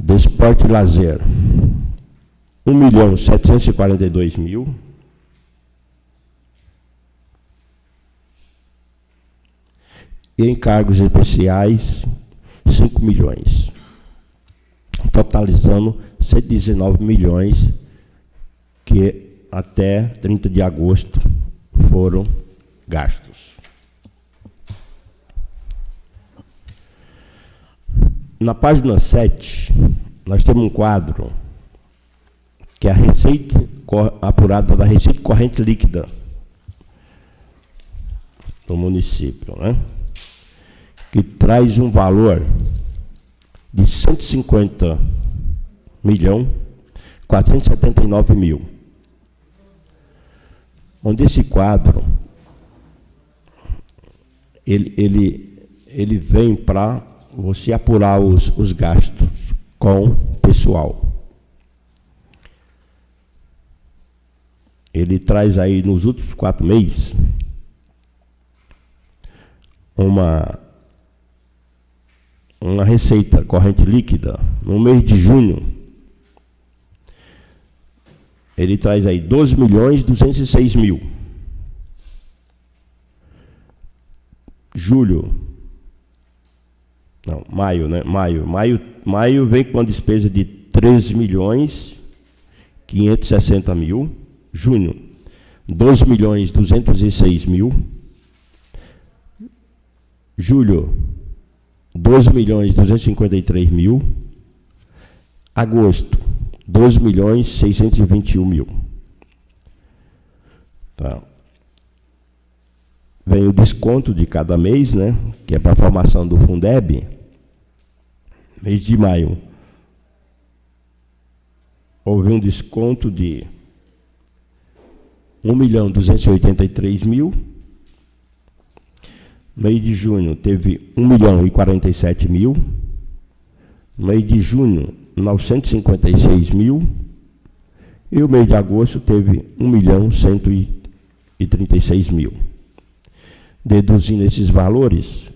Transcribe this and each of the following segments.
do esporte e lazer, 1.742.000. E encargos especiais, 5 milhões. Totalizando 119 milhões que até 30 de agosto foram gastos. Na página 7, nós temos um quadro que é a receita apurada da receita corrente líquida do município, né? Que traz um valor de 150.479.000. Onde esse quadro ele vem para você apurar os gastos com pessoal. Ele traz aí nos últimos 4 meses uma receita corrente líquida. No mês de junho, ele traz aí 12.206.000. Maio, né? Maio vem com uma despesa de 13.560.000. Junho, 12.206.000. Julho, 12.253.000. Agosto, 12.621.000. Tá. Vem o desconto de cada mês, né? Que é para a formação do Fundeb. Mês de maio, houve um desconto de 1.283.000. Mês de junho teve 1.047.000. Mês de junho, 956.000. E o mês de agosto teve 1.136.000. Deduzindo esses valores,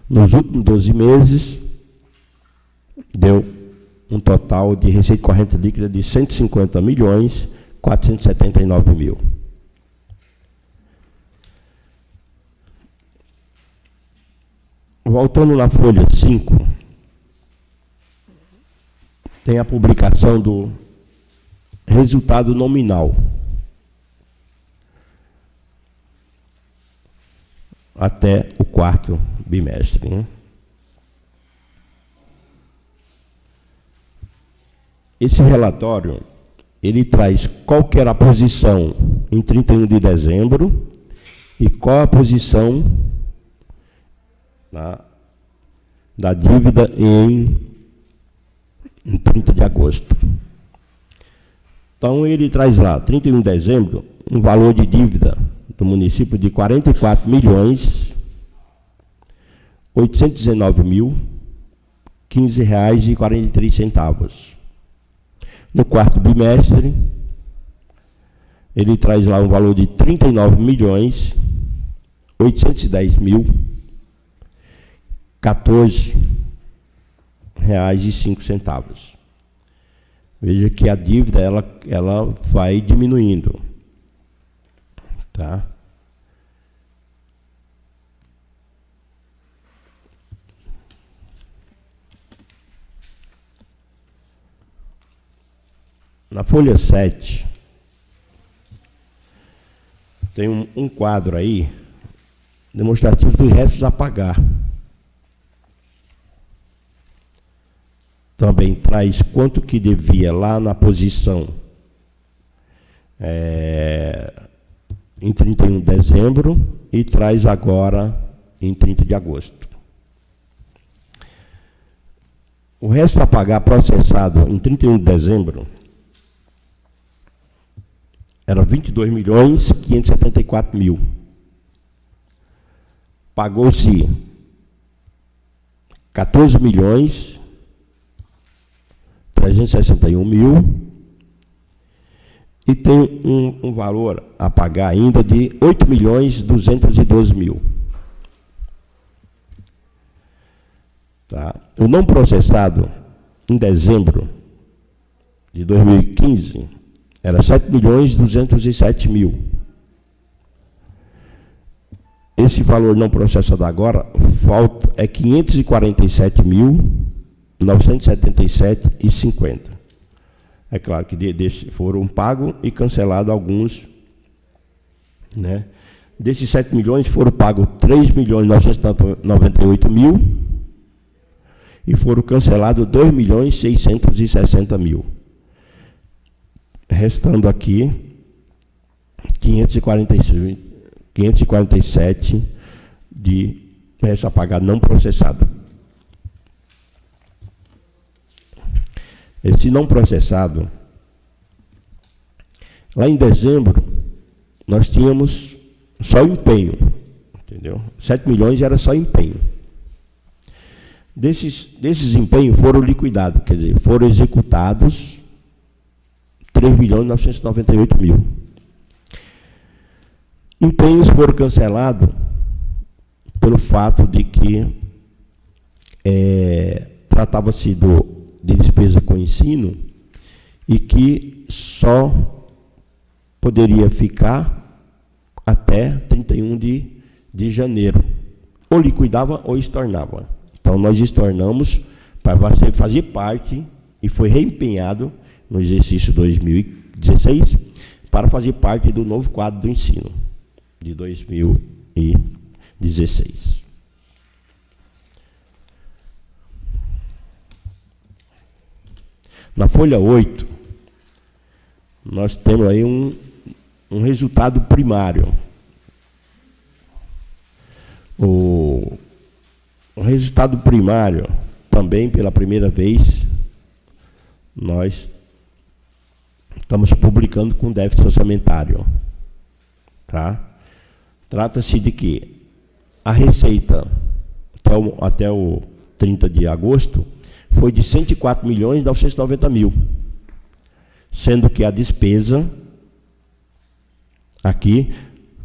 nos últimos 12 meses, deu um total de receita corrente líquida de 150.479.000. Voltando na folha 5, tem a publicação do resultado nominal até o 4º bimestre, né? Esse relatório, ele traz qual que era a posição em 31 de dezembro e qual a posição da dívida em 30 de agosto. Então, ele traz lá, 31 de dezembro, um valor de dívida do município de R$ 44.819.015,43. No 4º bimestre, ele traz lá um valor de R$ 39.810.014,05. Veja que a dívida ela vai diminuindo, tá? Na folha 7, tem um quadro aí, demonstrativo dos restos a pagar. Também traz quanto que devia lá na posição em 31 de dezembro e traz agora em 30 de agosto. O resto a pagar processado em 31 de dezembro era 22.574.000. Pagou-se 14.361.000 e tem um valor a pagar ainda de 8.212.000. Tá? O não processado em dezembro de 2015, era 7.207.000. Esse valor não processado agora é 547.977,50. É claro que foram pagos e cancelados alguns, né? Desses 7 milhões foram pagos 3.998.000 e foram cancelados 2.660.000. Restando aqui 547 de essa pagada não processado. Esse não processado, lá em dezembro, nós tínhamos só empenho, entendeu? 7 milhões era só empenho. Desses empenhos foram liquidados, quer dizer, foram executados 3.998.000. Empenhos foram cancelados pelo fato de que tratava-se de despesa com ensino e que só poderia ficar até 31 de janeiro. Ou liquidava ou estornava. Então, nós estornamos para fazer parte e foi reempenhado no exercício 2016 para fazer parte do novo quadro do ensino de 2016. Na folha 8, nós temos aí um resultado primário. O resultado primário, também pela primeira vez, nós estamos publicando com déficit orçamentário. Tá? Trata-se de que a receita, até o 30 de agosto, foi de 104.990.000, sendo que a despesa aqui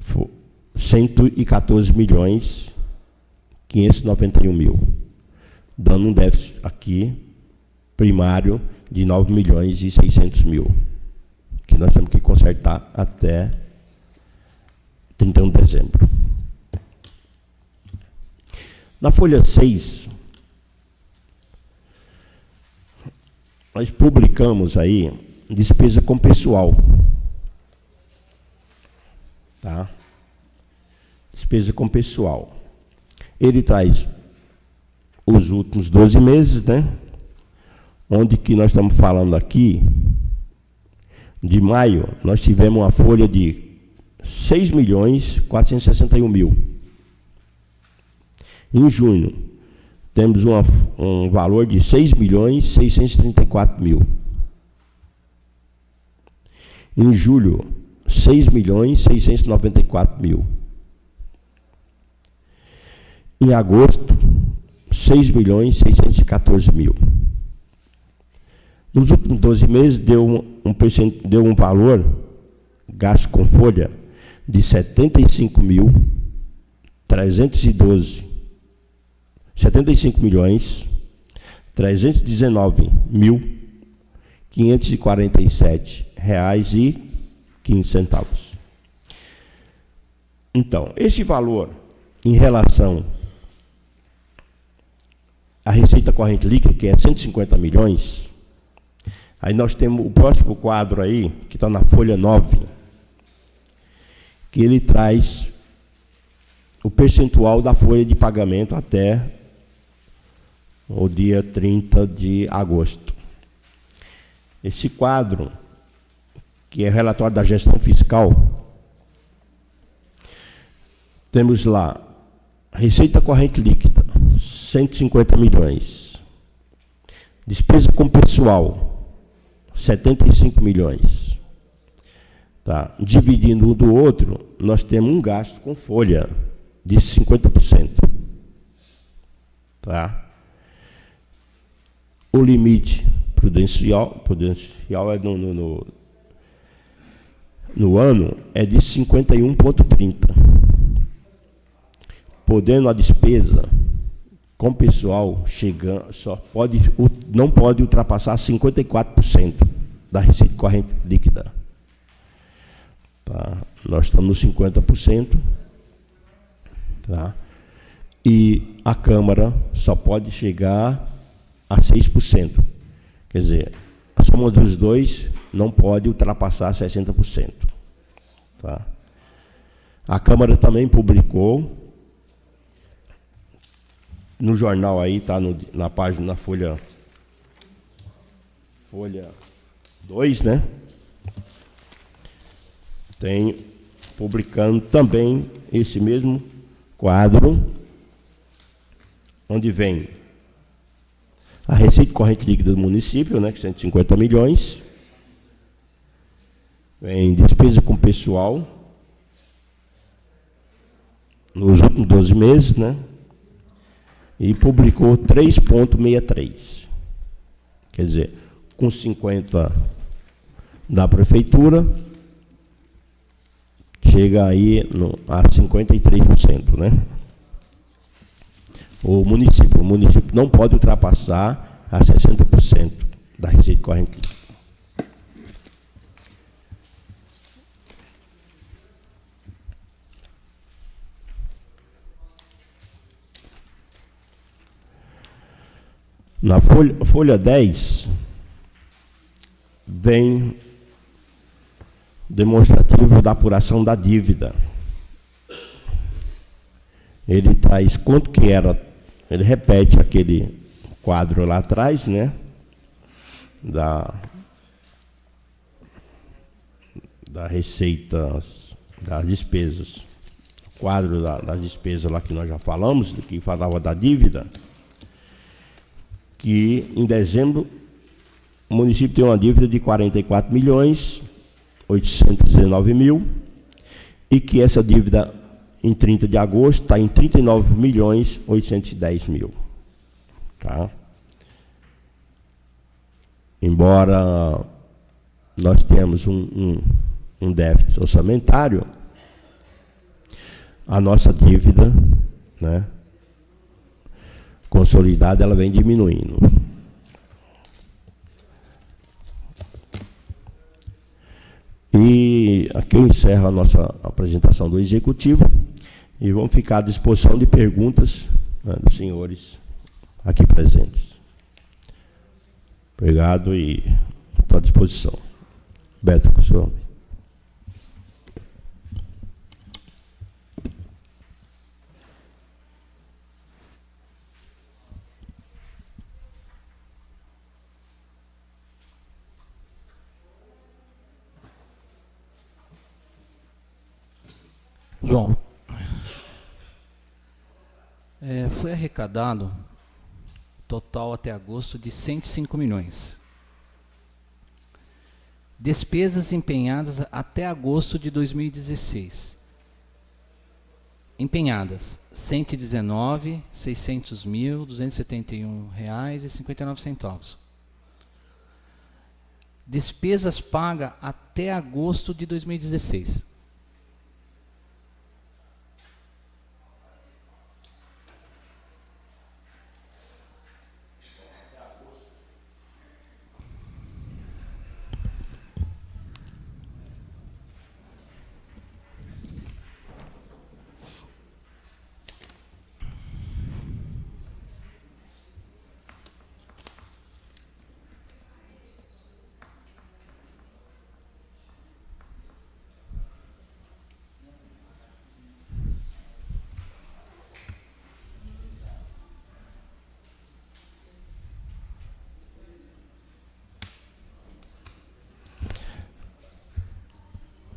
foi 114.591.000, dando um déficit aqui primário de 9.600.000, que nós temos que consertar até 31 de dezembro. Na folha 6, nós publicamos aí despesa com pessoal. Tá? Despesa com pessoal. Ele traz os últimos 12 meses, né? Onde que nós estamos falando aqui, de maio, nós tivemos uma folha de 6.461.000. Em junho, temos um valor de 6.634.000. Em julho, 6.694.000. Em agosto, 6.614.000. Nos últimos 12 meses, deu um valor, gasto com folha, de 75.319.547,15. Então, esse valor, em relação à receita corrente líquida, que é 150 milhões, aí nós temos o próximo quadro aí, que está na folha 9, que ele traz o percentual da folha de pagamento até o dia 30 de agosto. Esse quadro, que é relatório da gestão fiscal, temos lá receita corrente líquida, 150 milhões. Despesa com pessoal, 75 milhões. Tá? Dividindo um do outro, nós temos um gasto com folha de 50%. Tá? O limite prudencial é no ano é de 51,30. Podendo a despesa com pessoal chegando, não pode ultrapassar 54% da receita corrente líquida. Tá? Nós estamos nos 50%. Tá? E a Câmara só pode chegar a 6%. Quer dizer, a soma dos dois não pode ultrapassar 60%. Tá? A Câmara também publicou no jornal aí, está na página, na folha 2, né? Tem publicando também esse mesmo quadro, onde vem a receita corrente líquida do município, né, que 150 milhões, vem despesa com pessoal nos últimos 12 meses, né? E publicou 3,63. Quer dizer, com 50 da prefeitura, chega aí a 53%, né? O município não pode ultrapassar a 60% da receita corrente líquida. Na folha 10, vem demonstrativo da apuração da dívida. Ele traz quanto que era, ele repete aquele quadro lá atrás, né? Da receita, das despesas. O quadro das despesas lá que nós já falamos, que falava da dívida, que em dezembro o município tem uma dívida de 44.819.000 e que essa dívida em 30 de agosto está em 39.810.000. Tá? Embora nós tenhamos um déficit orçamentário, a nossa dívida, né, consolidada, ela vem diminuindo. E aqui eu encerro a nossa apresentação do Executivo e vamos ficar à disposição de perguntas, né, dos senhores aqui presentes. Obrigado e estou à disposição. Beto, com o senhor. João, foi arrecadado total até agosto de 105 milhões. Despesas empenhadas até agosto de 2016. Empenhadas, R$ 119.600.271,59. Despesas pagas até agosto de 2016.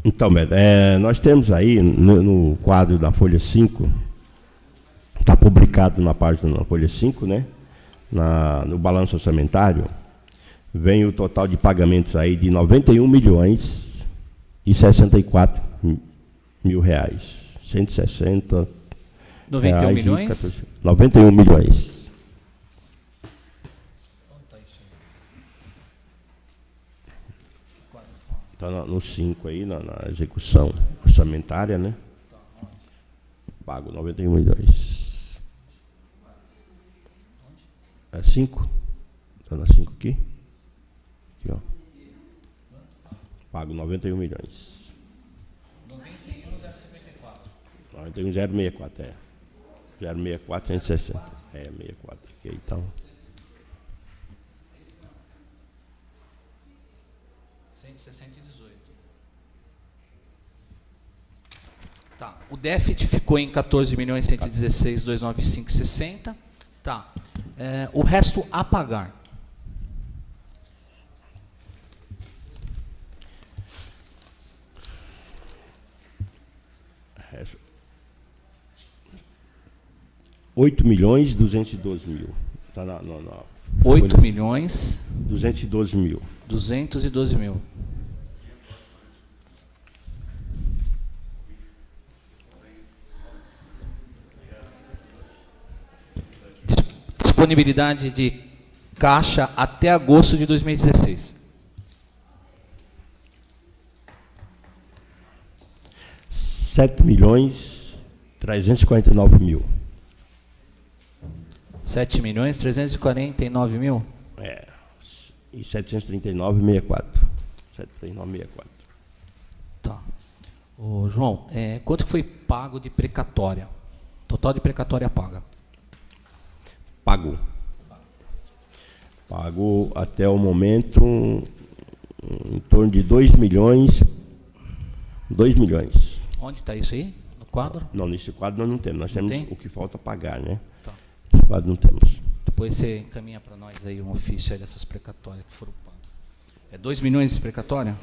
Então, Beto, nós temos aí no quadro da folha 5, está publicado na página da folha 5, né? No balanço orçamentário, vem o total de pagamentos aí de 91.064.000 reais. 160 91 reais milhões? 91 milhões. Está no 5 aí, na execução orçamentária, né? Pago 91 milhões. É 5? Está na 5 aqui? Aqui, ó. Pago 91 milhões. 91,064. 91,064, 064, 160. 64 aqui, então. 160 e 18. Tá. O déficit ficou em 14.116.295,60. Tá. O resto a pagar. Resto. 8.212.000. Tá na 8.212.000. 212.000. Disponibilidade de caixa até agosto de 2016. 7.349.000. 7.349.000? E 739,64. 739,64. Tá. Ô, João, quanto que foi pago de precatória? Total de precatória paga. Pago até o momento em torno de 2 milhões. 2 milhões. Onde está isso aí? No quadro? Não, nesse quadro nós não temos. Nós temos o que falta pagar, né? Tá. Nesse quadro não temos. Depois você encaminha para nós aí um ofício aí dessas precatórias que foram pagas. 2 milhões de precatória?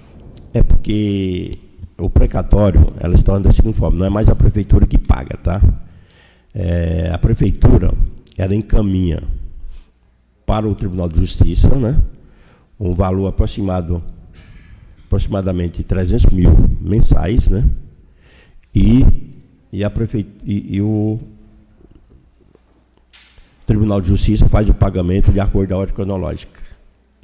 É porque o precatório, ela está da seguinte forma, não é mais a prefeitura que paga, tá? A prefeitura, ela encaminha para o Tribunal de Justiça, né, um valor aproximadamente 300 mil mensais, né, e o Tribunal de Justiça faz o pagamento de acordo com a ordem cronológica.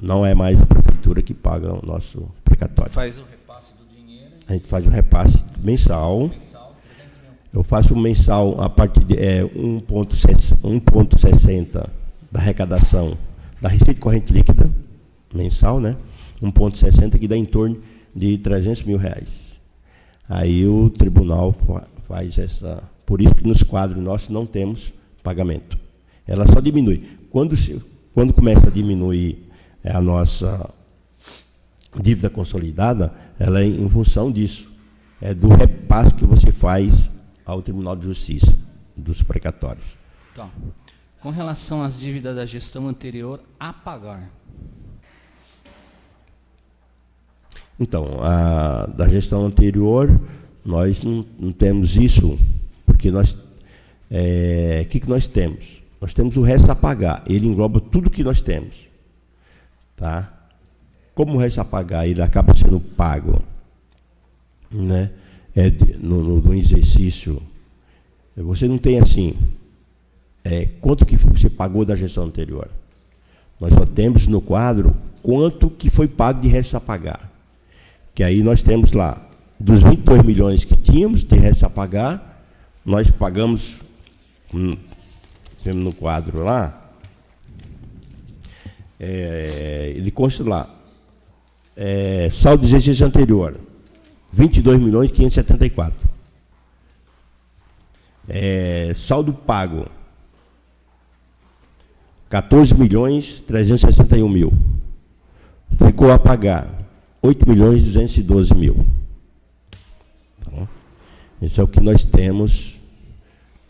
Não é mais a prefeitura que paga o nosso precatório. Faz o repasse do dinheiro. A gente faz o repasse mensal. 300 mil. Eu faço o mensal a partir de 1,60 da arrecadação da receita corrente líquida, mensal, né? 1,60, que dá em torno de 300 mil reais. Aí o tribunal faz essa... Por isso que nos quadros nossos não temos pagamento. Ela só diminui. Quando começa a diminuir a nossa dívida consolidada, ela é em função disso. É do repasse que você faz ao Tribunal de Justiça, dos precatórios. Tá. Com relação às dívidas da gestão anterior a pagar. Então, da gestão anterior, nós não temos isso, porque nós... O que nós temos? Nós temos o resto a pagar. Ele engloba tudo que nós temos. Tá? Como o resto a pagar, ele acaba sendo pago, né? No exercício, você não tem assim, quanto que você pagou da gestão anterior. Nós só temos no quadro quanto que foi pago de resto a pagar. Que aí nós temos lá, dos 22 milhões que tínhamos de resto a pagar, nós pagamos, temos no quadro lá, ele consta lá, saldo de exercício anterior, 22 milhões 574. Saldo pago, 14 milhões 361 mil. Ficou a pagar 8 milhões 212 mil. Tá? Isso é o que nós temos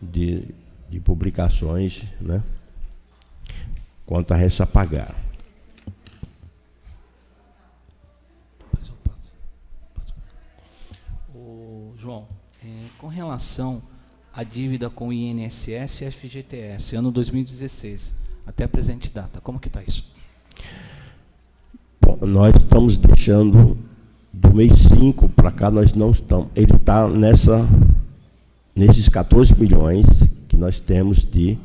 de publicações, né? Quanto a resto a pagar. João, com relação à dívida com o INSS e FGTS, ano 2016, até a presente data, como que está isso? Bom, nós estamos deixando do mês 5 para cá, nós não estamos. Ele está nesses 14 milhões que nós temos de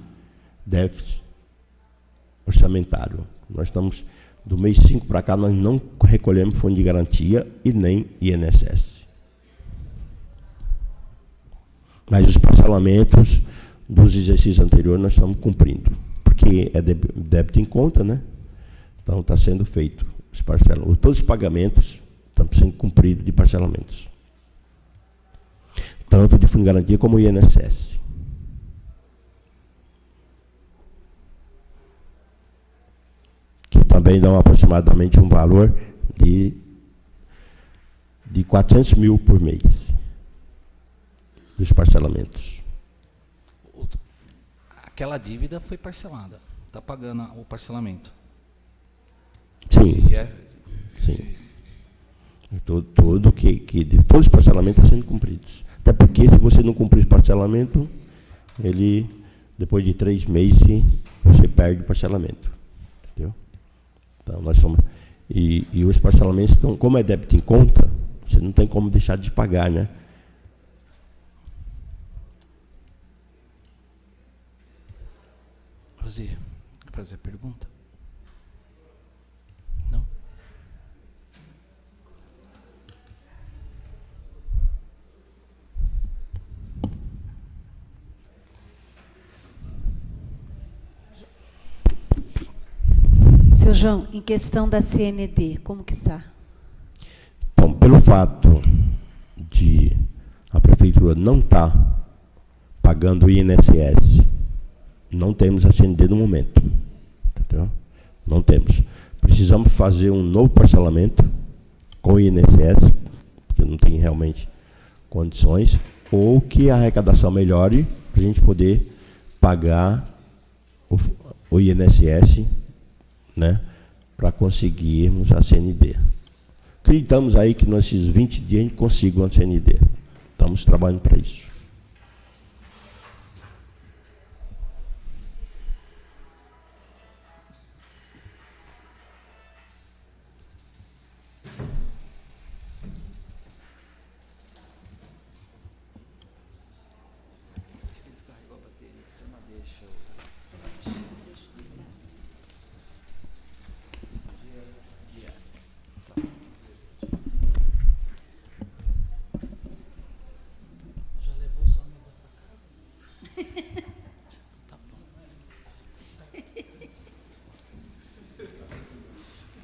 déficit orçamentário. Nós estamos, do mês 5 para cá, nós não recolhemos fundo de garantia e nem INSS. Mas os parcelamentos dos exercícios anteriores nós estamos cumprindo. porque é débito em conta, né? Então está sendo feito os parcelamentos. Todos os pagamentos estão sendo cumpridos de parcelamentos. Tanto de fundo de garantia como o INSS. Que também dão aproximadamente um valor de 400 mil por mês. Dos parcelamentos. Aquela dívida foi parcelada. Está pagando o parcelamento. Sim. Sim. Todos os parcelamentos estão sendo cumpridos. Até porque, se você não cumprir o parcelamento, ele, depois de 3 meses, você perde o parcelamento. Entendeu? Então, nós somos. E os parcelamentos, estão, como é débito em conta, você não tem como deixar de pagar, né? Rosi, quer fazer a pergunta? Não? Seu João, em questão da CND, como que está? Então, pelo fato de a prefeitura não estar pagando o INSS, não temos a CND no momento. Entendeu? Não temos. Precisamos fazer um novo parcelamento com o INSS, porque não tem realmente condições, ou que a arrecadação melhore para a gente poder pagar o INSS, né, para conseguirmos a CND. Acreditamos aí que nesses 20 dias a gente consiga a CND. Estamos trabalhando para isso.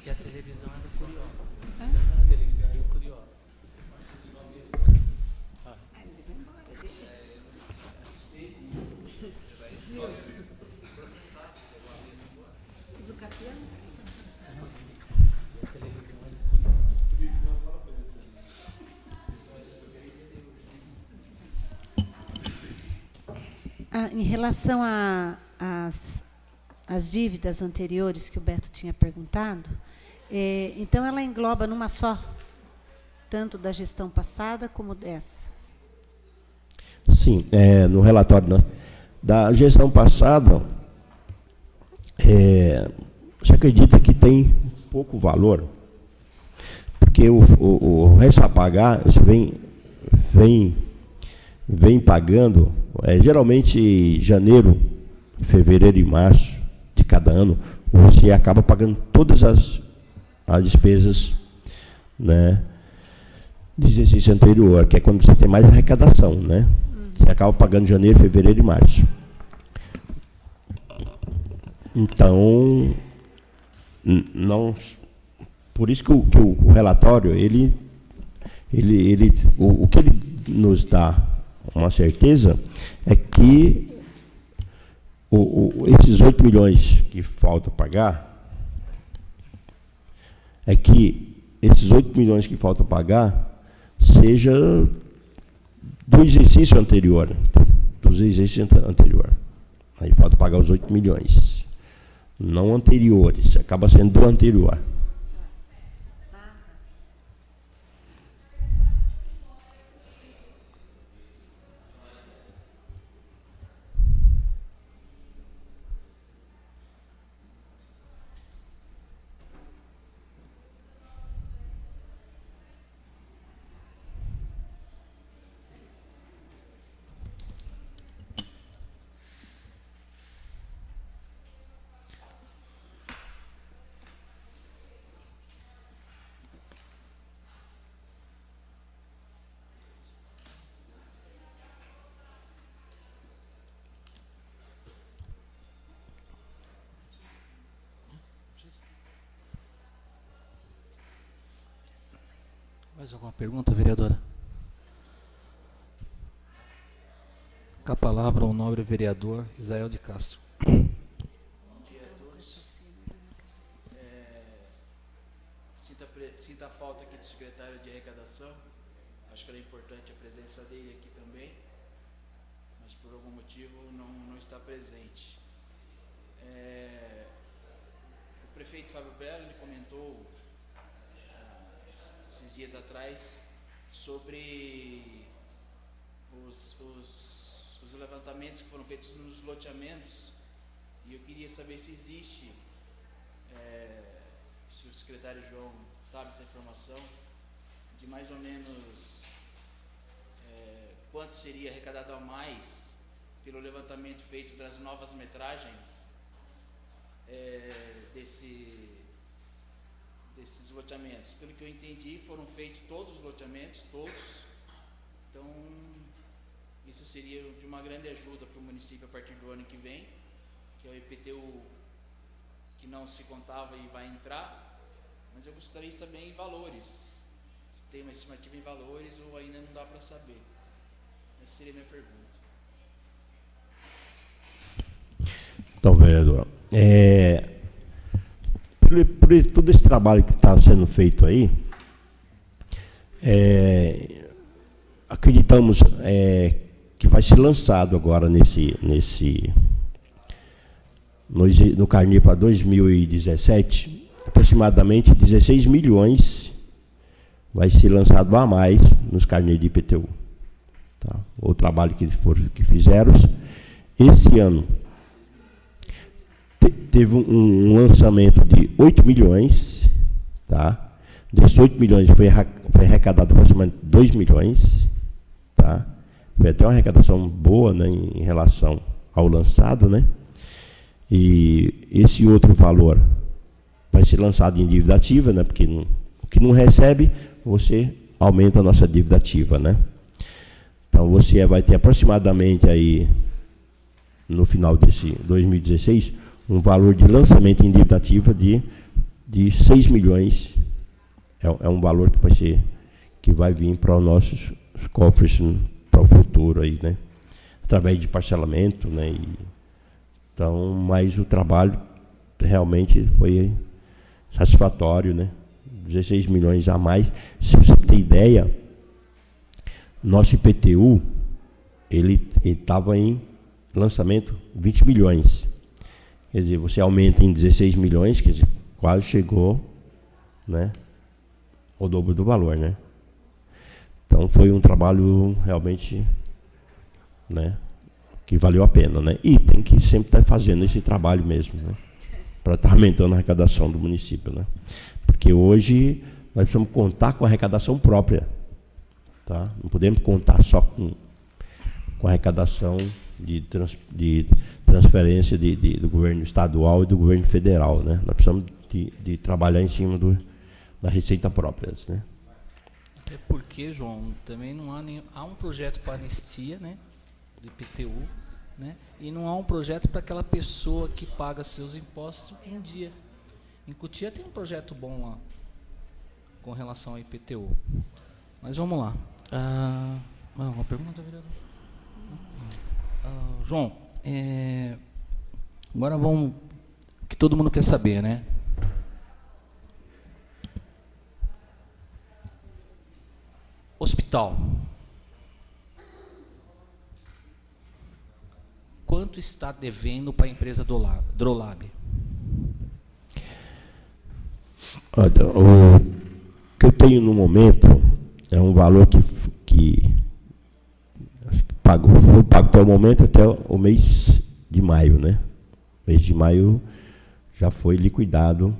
E a televisão é do Curiosa. A televisão é do Curiosa. Usa o capião? Em relação às dívidas anteriores que o Beto tinha perguntado, então ela engloba numa só, tanto da gestão passada como dessa? Sim, no relatório, né, da gestão passada, você acredita que tem pouco valor? Porque o resto a pagar, você vem pagando, geralmente janeiro, fevereiro e março de cada ano, você acaba pagando todas as despesas, né, de exercício anterior, que é quando você tem mais arrecadação, né? Você acaba pagando janeiro, fevereiro e março. Então, não, por isso que o relatório, o que ele nos dá uma certeza é que esses 8 milhões que falta pagar, seja do exercício anterior. Aí falta pagar os 8 milhões. Não anteriores, acaba sendo do anterior. Mais alguma pergunta, vereadora? Com a palavra o nobre vereador Isael de Castro. Bom dia a todos. Sinta a falta aqui do secretário de arrecadação. Acho que era importante a presença dele aqui também, mas por algum motivo não está presente. O prefeito Fábio Belo ele comentou esses dias atrás sobre os levantamentos que foram feitos nos loteamentos, e eu queria saber se existe, se o secretário João sabe essa informação, de mais ou menos quanto seria arrecadado a mais pelo levantamento feito das novas metragens desses loteamentos. Pelo que eu entendi, foram feitos todos os loteamentos, todos. Então, isso seria de uma grande ajuda para o município a partir do ano que vem, que é o IPTU que não se contava e vai entrar. Mas eu gostaria de saber em valores, se tem uma estimativa em valores ou ainda não dá para saber. Essa seria a minha pergunta. Então, vereador, por todo esse trabalho que está sendo feito aí, acreditamos que vai ser lançado agora no Carnê para 2017, aproximadamente 16 milhões vai ser lançado a mais nos carnês de IPTU. Tá? O trabalho que fizeram. Esse ano teve um lançamento de 8 milhões, tá? Desses 8 milhões foi arrecadado aproximadamente 2 milhões, tá? Foi até uma arrecadação boa, né, em relação ao lançado, né? E esse outro valor vai ser lançado em dívida ativa, né? Porque o que não recebe, você aumenta a nossa dívida ativa, né? Então você vai ter aproximadamente aí, no final desse 2016, um valor de lançamento em dívida ativa de 6 milhões. É um valor que vai vir para os nossos cofres para o futuro aí, né? Através de parcelamento, né? Então, mas o trabalho realmente foi satisfatório, né? 16 milhões a mais. Se você ter ideia, nosso IPTU, ele estava em lançamento 20 milhões. Quer dizer, você aumenta em 16 milhões, quer dizer, quase chegou, né, ao dobro do valor, né? Então foi um trabalho realmente, né, que valeu a pena, né? E tem que sempre estar fazendo esse trabalho mesmo, né, para estar aumentando a arrecadação do município, né? Porque hoje nós precisamos contar com a arrecadação própria, tá? Não podemos contar só com a arrecadação de transferência do governo estadual e do governo federal, né? Nós precisamos de trabalhar em cima da receita própria, né? Até porque, João, também não há um projeto para anistia, né, do IPTU, né? E não há um projeto para aquela pessoa que paga seus impostos em dia. Em Cotia tem um projeto bom lá com relação ao IPTU. Mas vamos lá. Uma pergunta, vereador? João, agora vamos, que todo mundo quer saber, né? Hospital. Quanto está devendo para a empresa Drolab? Olha, o que eu tenho no momento é um valor que foi pago até o momento, até o mês de maio, né? O mês de maio já foi liquidado.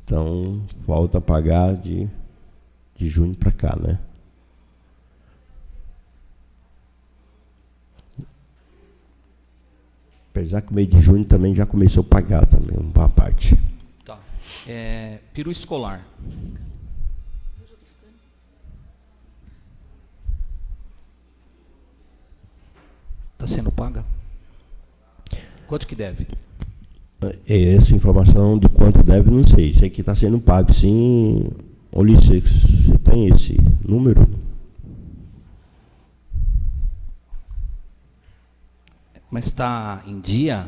Então, falta pagar de junho para cá, né? Apesar que o mês de junho também já começou a pagar também uma parte. Tá. Peru escolar. Está sendo paga? Quanto que deve? Essa informação de quanto deve, não sei. Sei que está sendo pago, sim, Ulisses, você tem esse número? Mas está em dia?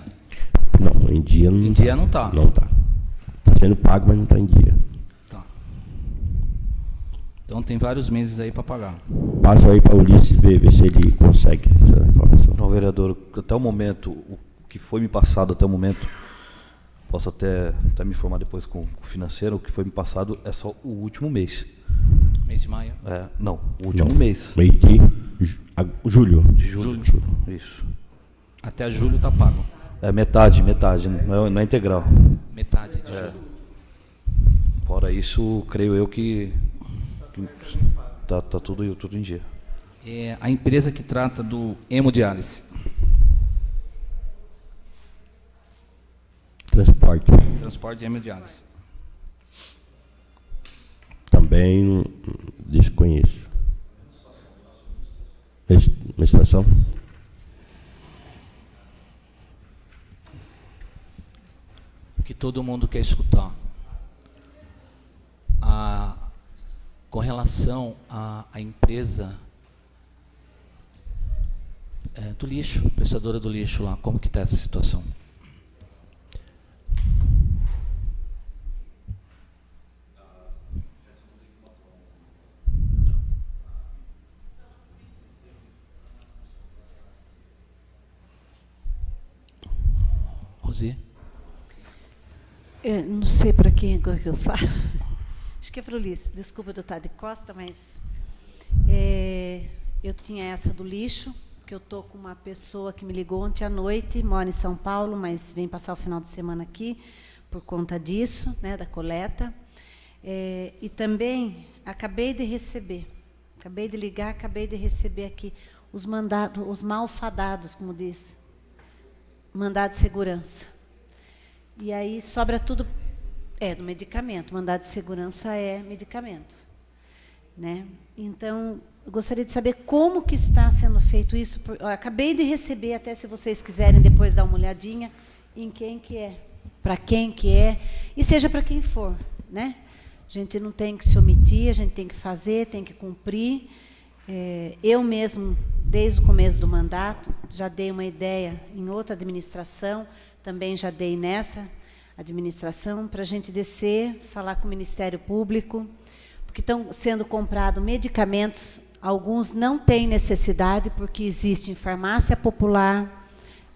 Não, em dia não. Em dia não está. Não está. Está sendo pago, mas não está em dia. Tá. Então tem vários meses aí para pagar. Passa aí para o Ulisses ver se ele consegue essa informação. Não, vereador, até o momento, o que foi me passado até o momento, posso até me informar depois com o financeiro, o que foi me passado é só o último mês. Mês de maio? Não, o último mês. Mês de julho. De julho. Isso. Até julho está pago. É metade, não é integral. Metade de julho. Fora isso, creio eu que tá tudo em dia. É a empresa que trata do hemodiálise. Transporte de hemodiálise. Também desconheço. Administração? O que todo mundo quer escutar. Com relação à empresa do lixo, prestadora do lixo lá, como que está essa situação? Rosi? Eu não sei para quem que eu falo. Acho que é para o Ulisses. Desculpa eu estar de costa, mas eu tinha essa do lixo, que eu estou com uma pessoa que me ligou ontem à noite, mora em São Paulo, mas vem passar o final de semana aqui por conta disso, né, da coleta. E também acabei de receber aqui os mandados, os malfadados, como diz, mandado de segurança. E aí sobra tudo do medicamento. Mandado de segurança é medicamento, né? Então, eu gostaria de saber como que está sendo feito isso. Eu acabei de receber, até se vocês quiserem depois dar uma olhadinha em quem que é, para quem que é, e seja para quem for, né? A gente não tem que se omitir, a gente tem que fazer, tem que cumprir. Eu mesmo, desde o começo do mandato, já dei uma ideia em outra administração, também já dei nessa administração, para a gente descer, falar com o Ministério Público, porque estão sendo comprados medicamentos, alguns não têm necessidade, porque existem em farmácia popular,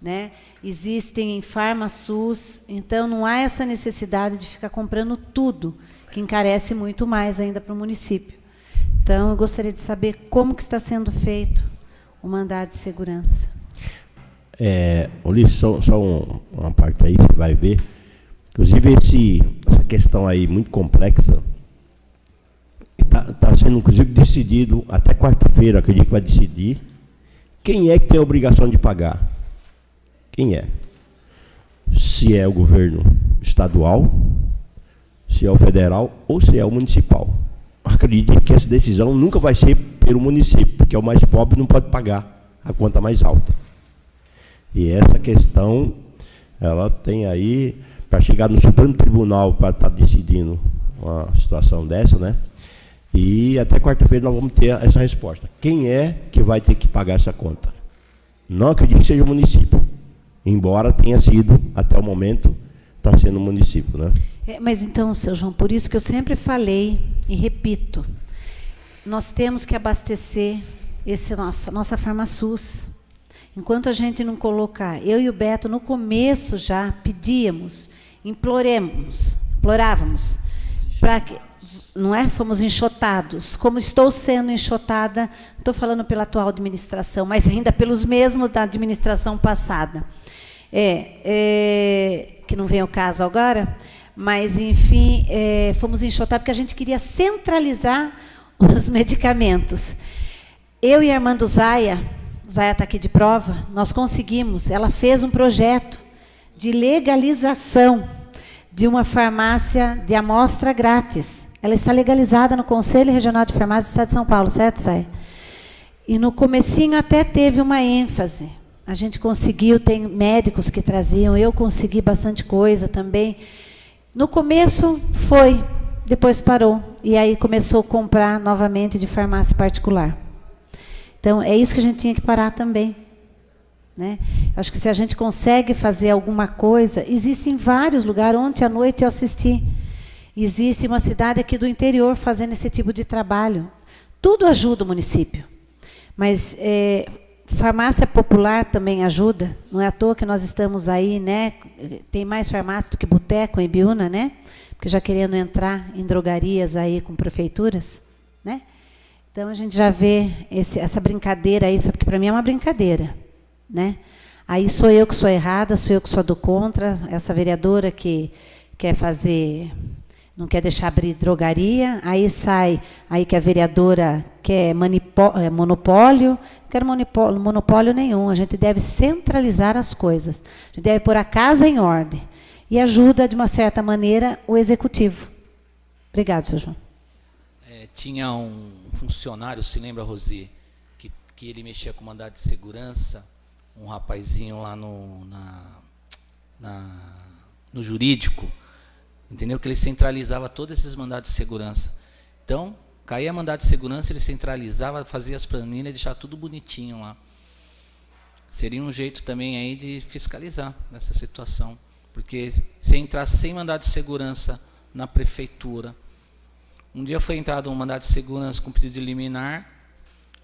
né? Existem em FarmaSUS, então não há essa necessidade de ficar comprando tudo, que encarece muito mais ainda para o município. Então, eu gostaria de saber como que está sendo feito o mandado de segurança. Ulisses, só uma parte aí, você vai ver. Inclusive, essa questão aí muito complexa está sendo, inclusive, decidido, até quarta-feira, acredito que vai decidir, quem é que tem a obrigação de pagar. Quem é? Se é o governo estadual, se é o federal ou se é o municipal. Acredito que essa decisão nunca vai ser pelo município, porque o mais pobre não pode pagar a conta mais alta. E essa questão, ela tem aí, para chegar no Supremo Tribunal para estar decidindo uma situação dessa, né? E até quarta-feira nós vamos ter essa resposta. Quem é que vai ter que pagar essa conta? Não acredito que seja o município, embora tenha sido, até o momento, está sendo o município, né? Mas então, seu João, por isso que eu sempre falei e repito, nós temos que abastecer nossa FarmaSUS. Enquanto a gente não colocar, eu e o Beto, no começo já pedíamos, implorávamos, para que, não é? Fomos enxotados, como estou sendo enxotada, não estou falando pela atual administração, mas ainda pelos mesmos da administração passada. Que não vem ao caso agora, mas, enfim, fomos enxotados porque a gente queria centralizar os medicamentos. Eu e a irmã do Zaya está aqui de prova, nós conseguimos, ela fez um projeto de legalização de uma farmácia de amostra grátis. Ela está legalizada no Conselho Regional de Farmácia do Estado de São Paulo, certo, Zaya? E no comecinho até teve uma ênfase. A gente conseguiu, tem médicos que traziam, eu consegui bastante coisa também. No começo foi, depois parou. e aí começou a comprar novamente de farmácia particular. Então, é isso que a gente tinha que parar também. Né? Acho que se a gente consegue fazer alguma coisa, existem vários lugares. Ontem à noite eu assisti. Existe uma cidade aqui do interior fazendo esse tipo de trabalho. Tudo ajuda o município. Mas farmácia popular também ajuda. Não é à toa que nós estamos aí, né? Tem mais farmácia do que boteco em Ibiúna, né? Porque já querendo entrar em drogarias aí com prefeituras, né? Então a gente já vê essa brincadeira aí, porque para mim é uma brincadeira, né? Aí sou eu que sou errada, sou eu que sou do contra, essa vereadora que quer fazer, não quer deixar abrir drogaria, aí sai aí que a vereadora quer monopólio. Não quero monopólio nenhum, a gente deve centralizar as coisas, a gente deve pôr a casa em ordem e ajuda, de uma certa maneira, o executivo. Obrigado, seu João. Tinha um funcionário, se lembra, Rosi, que ele mexia com mandado de segurança, um rapazinho lá no jurídico, entendeu? Que ele centralizava todos esses mandados de segurança. Então, caía mandado de segurança, ele centralizava, fazia as planilhas, deixava tudo bonitinho lá. Seria um jeito também aí de fiscalizar essa situação. Porque se entrar sem mandado de segurança na prefeitura, um dia foi entrado um mandado de segurança com pedido de liminar,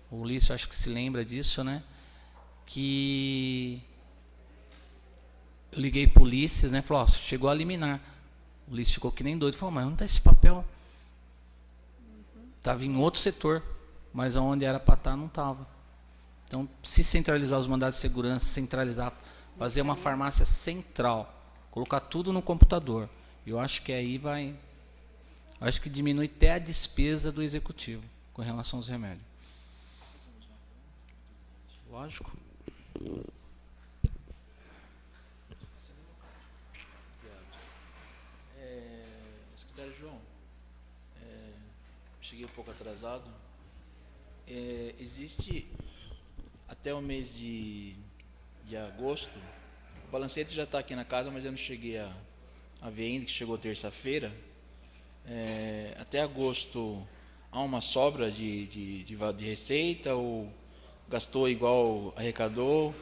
o Ulisses acho que se lembra disso, né? Que eu liguei para o Ulisses, né? Falou, chegou a liminar. O Ulisses ficou que nem doido, falou, mas onde está esse papel? Estava em outro setor, mas onde era para estar não estava. Então, se centralizar os mandados de segurança, centralizar, fazer uma farmácia central, colocar tudo no computador, eu acho que aí vai... Acho que diminui até a despesa do executivo com relação aos remédios. Lógico. Secretário João, cheguei um pouco atrasado. Existe até o mês de agosto, o balancete já está aqui na casa, mas eu não cheguei a ver ainda, que chegou terça-feira. Até agosto há uma sobra de receita, ou gastou igual arrecadou,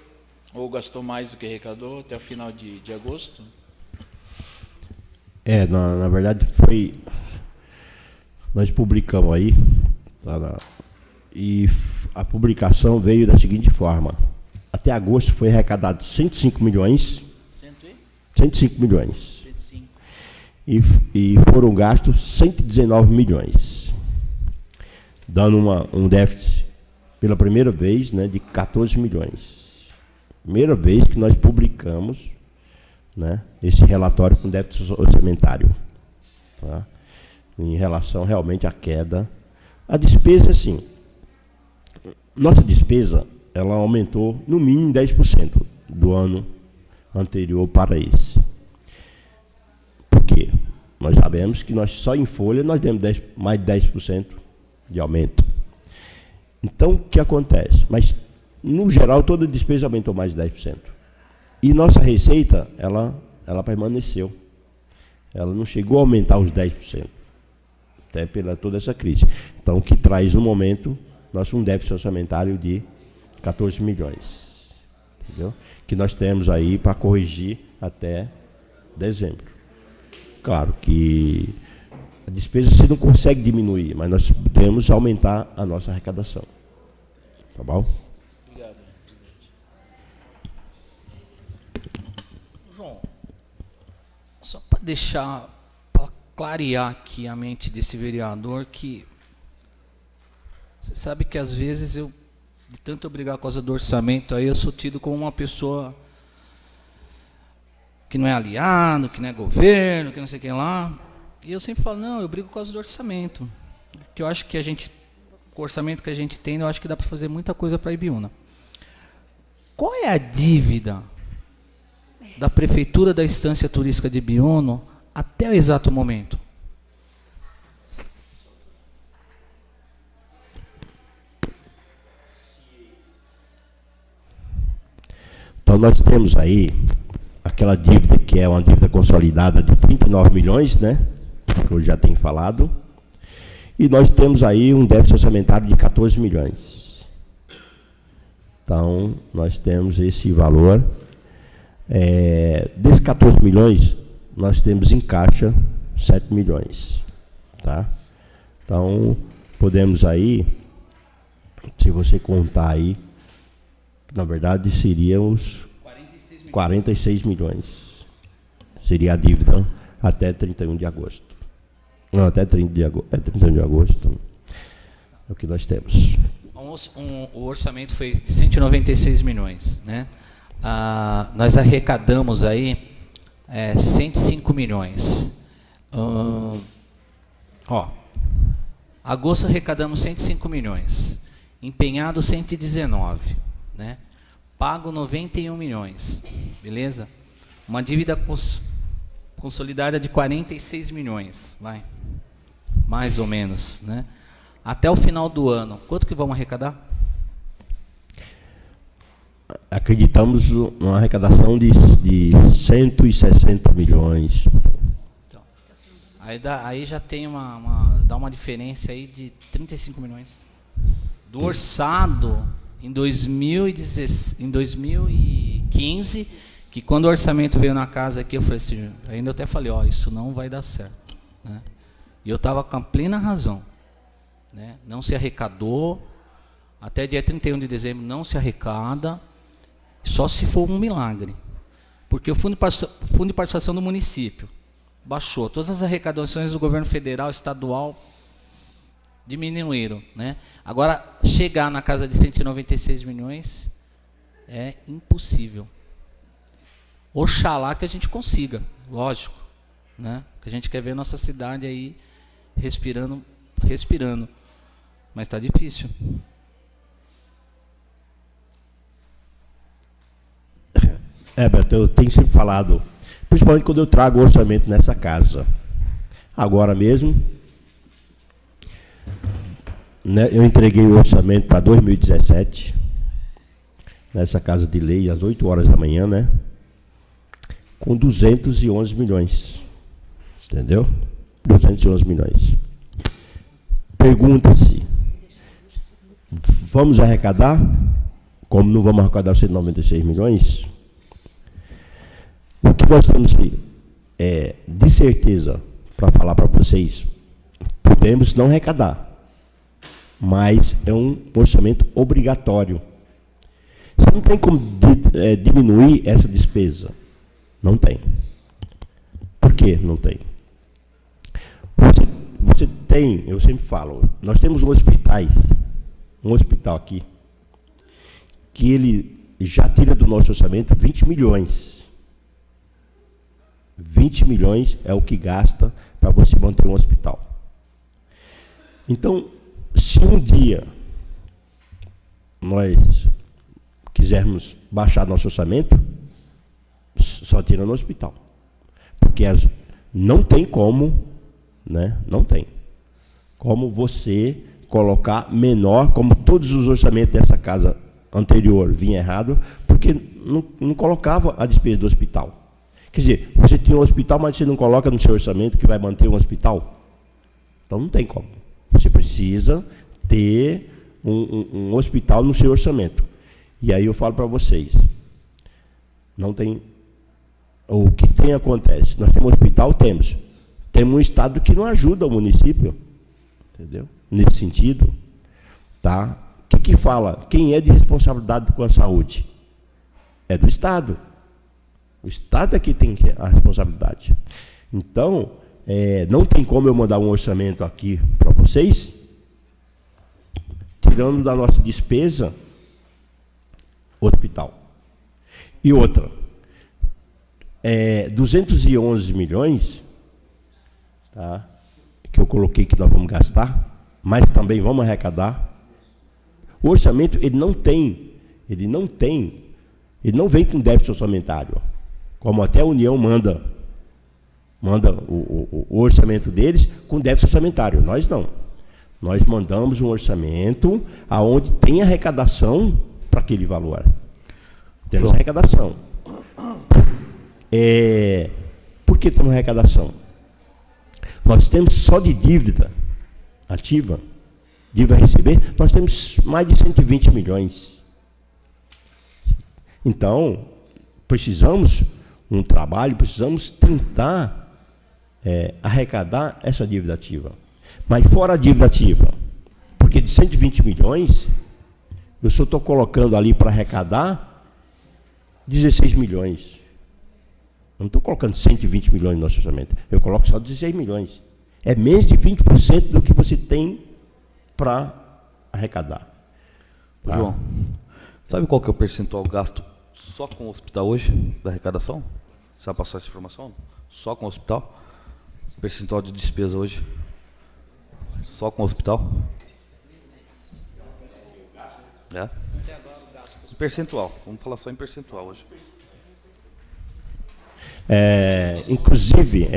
ou gastou mais do que arrecadou até o final de agosto? Na verdade foi... Nós publicamos aí, e a publicação veio da seguinte forma. Até agosto foi arrecadado 105 milhões. 105 milhões. 105. E foram gastos 119 milhões, dando um déficit pela primeira vez, né, de 14 milhões. Primeira vez que nós publicamos, né, esse relatório com déficit orçamentário, tá? Em relação realmente à queda. A despesa, sim. Nossa despesa, ela aumentou no mínimo 10% do ano anterior para esse. Por quê? Nós sabemos que nós só em folha nós demos mais de 10% de aumento. Então, o que acontece? Mas, no geral, toda a despesa aumentou mais de 10%. E nossa receita, ela permaneceu. Ela não chegou a aumentar os 10%, até pela toda essa crise. Então, o que traz, no momento, um déficit orçamentário de 14 milhões. Entendeu? Que nós temos aí para corrigir até dezembro. Claro que a despesa você não consegue diminuir, mas nós podemos aumentar a nossa arrecadação. Tá bom? Obrigado, presidente. João, só para deixar, para clarear aqui a mente desse vereador, que você sabe que às vezes eu, de tanto brigar por causa do orçamento, aí eu sou tido como uma pessoa que não é aliado, que não é governo, que não sei o que lá. E eu sempre falo, não, eu brigo por causa do orçamento. Porque eu acho que com o orçamento que a gente tem, eu acho que dá para fazer muita coisa para Ibiúna. Qual é a dívida da Prefeitura da Estância Turística de Ibiúna até o exato momento? Então, nós temos aí aquela dívida que é uma dívida consolidada de 39 milhões, né? Que eu já tenho falado. E nós temos aí um déficit orçamentário de 14 milhões. Então, nós temos esse valor. Desses 14 milhões, nós temos em caixa 7 milhões. Tá? Então, podemos aí, se você contar aí, na verdade, seriam os 46 milhões. Seria a dívida até 31 de agosto. Não, até 30 de agosto. 31 de agosto. É o que nós temos. O orçamento foi de 196 milhões. Né? Nós arrecadamos aí 105 milhões. Agosto arrecadamos 105 milhões. Empenhado 119. Né? Pago 91 milhões. Beleza? Uma dívida consolidada de 46 milhões. Vai. Mais ou menos. Né? Até o final do ano, quanto que vamos arrecadar? Acreditamos numa arrecadação de 160 milhões. Então, aí já tem dá uma diferença aí de 35 milhões. Do orçado em 2015, que quando o orçamento veio na casa aqui, eu falei assim, ainda eu até falei, isso não vai dar certo. Né? E eu estava com a plena razão. Né? Não se arrecadou, até dia 31 de dezembro não se arrecada, só se for um milagre. Porque o fundo de participação do município baixou, todas as arrecadações do governo federal, estadual, diminuíram. Né? Agora, chegar na casa de 196 milhões é impossível. Oxalá que a gente consiga, lógico. Né? Que a gente quer ver nossa cidade aí respirando. Mas está difícil. Beto, eu tenho sempre falado, principalmente quando eu trago o orçamento nessa casa. Agora mesmo, né, eu entreguei o orçamento para 2017, nessa casa de lei, às 8 horas da manhã, né? Com 211 milhões. Entendeu? 211 milhões. Pergunta-se, vamos arrecadar? Como não vamos arrecadar 196 milhões? O que nós temos de certeza para falar para vocês, podemos não arrecadar, mas é um orçamento obrigatório. Você não tem como diminuir essa despesa. Não tem. Por que não tem? Você tem, eu sempre falo, nós temos um hospital aqui, que ele já tira do nosso orçamento 20 milhões. 20 milhões é o que gasta para você manter um hospital. Então, se um dia nós quisermos baixar nosso orçamento, só tira no hospital. Porque não tem como, né? Não tem como você colocar menor, como todos os orçamentos dessa casa anterior vinha errado, porque não colocava a despesa do hospital. Quer dizer, você tinha um hospital, mas você não coloca no seu orçamento que vai manter um hospital. Então não tem como. Você precisa ter um hospital no seu orçamento. E aí eu falo para vocês, não tem. O que acontece? Nós temos um hospital, temos um estado que não ajuda o município, entendeu? Nesse sentido, tá? O que fala? Quem é de responsabilidade com a saúde? É do estado. O estado é que tem a responsabilidade. Então, não tem como eu mandar um orçamento aqui para vocês, tirando da nossa despesa o hospital. E outra, 211 milhões, tá, que eu coloquei que nós vamos gastar, mas também vamos arrecadar. O orçamento, ele não vem com déficit orçamentário, como até a União manda o orçamento deles com déficit orçamentário. Nós não. Nós mandamos um orçamento aonde tem arrecadação para aquele valor. Temos arrecadação. Por que temos arrecadação? Nós temos só de dívida ativa, dívida a receber, nós temos mais de 120 milhões. Então, precisamos um trabalho, precisamos tentar arrecadar essa dívida ativa. Mas fora a dívida ativa, porque de 120 milhões, eu só estou colocando ali para arrecadar 16 milhões. Eu não estou colocando 120 milhões no nosso orçamento, eu coloco só 16 milhões. É menos de 20% do que você tem para arrecadar. Tá? João, sabe qual que é o percentual gasto só com o hospital hoje, da arrecadação? Você já passou essa informação? Só com o hospital? Percentual de despesa hoje? Só com o hospital? É? Percentual, vamos falar só em percentual hoje. Inclusive,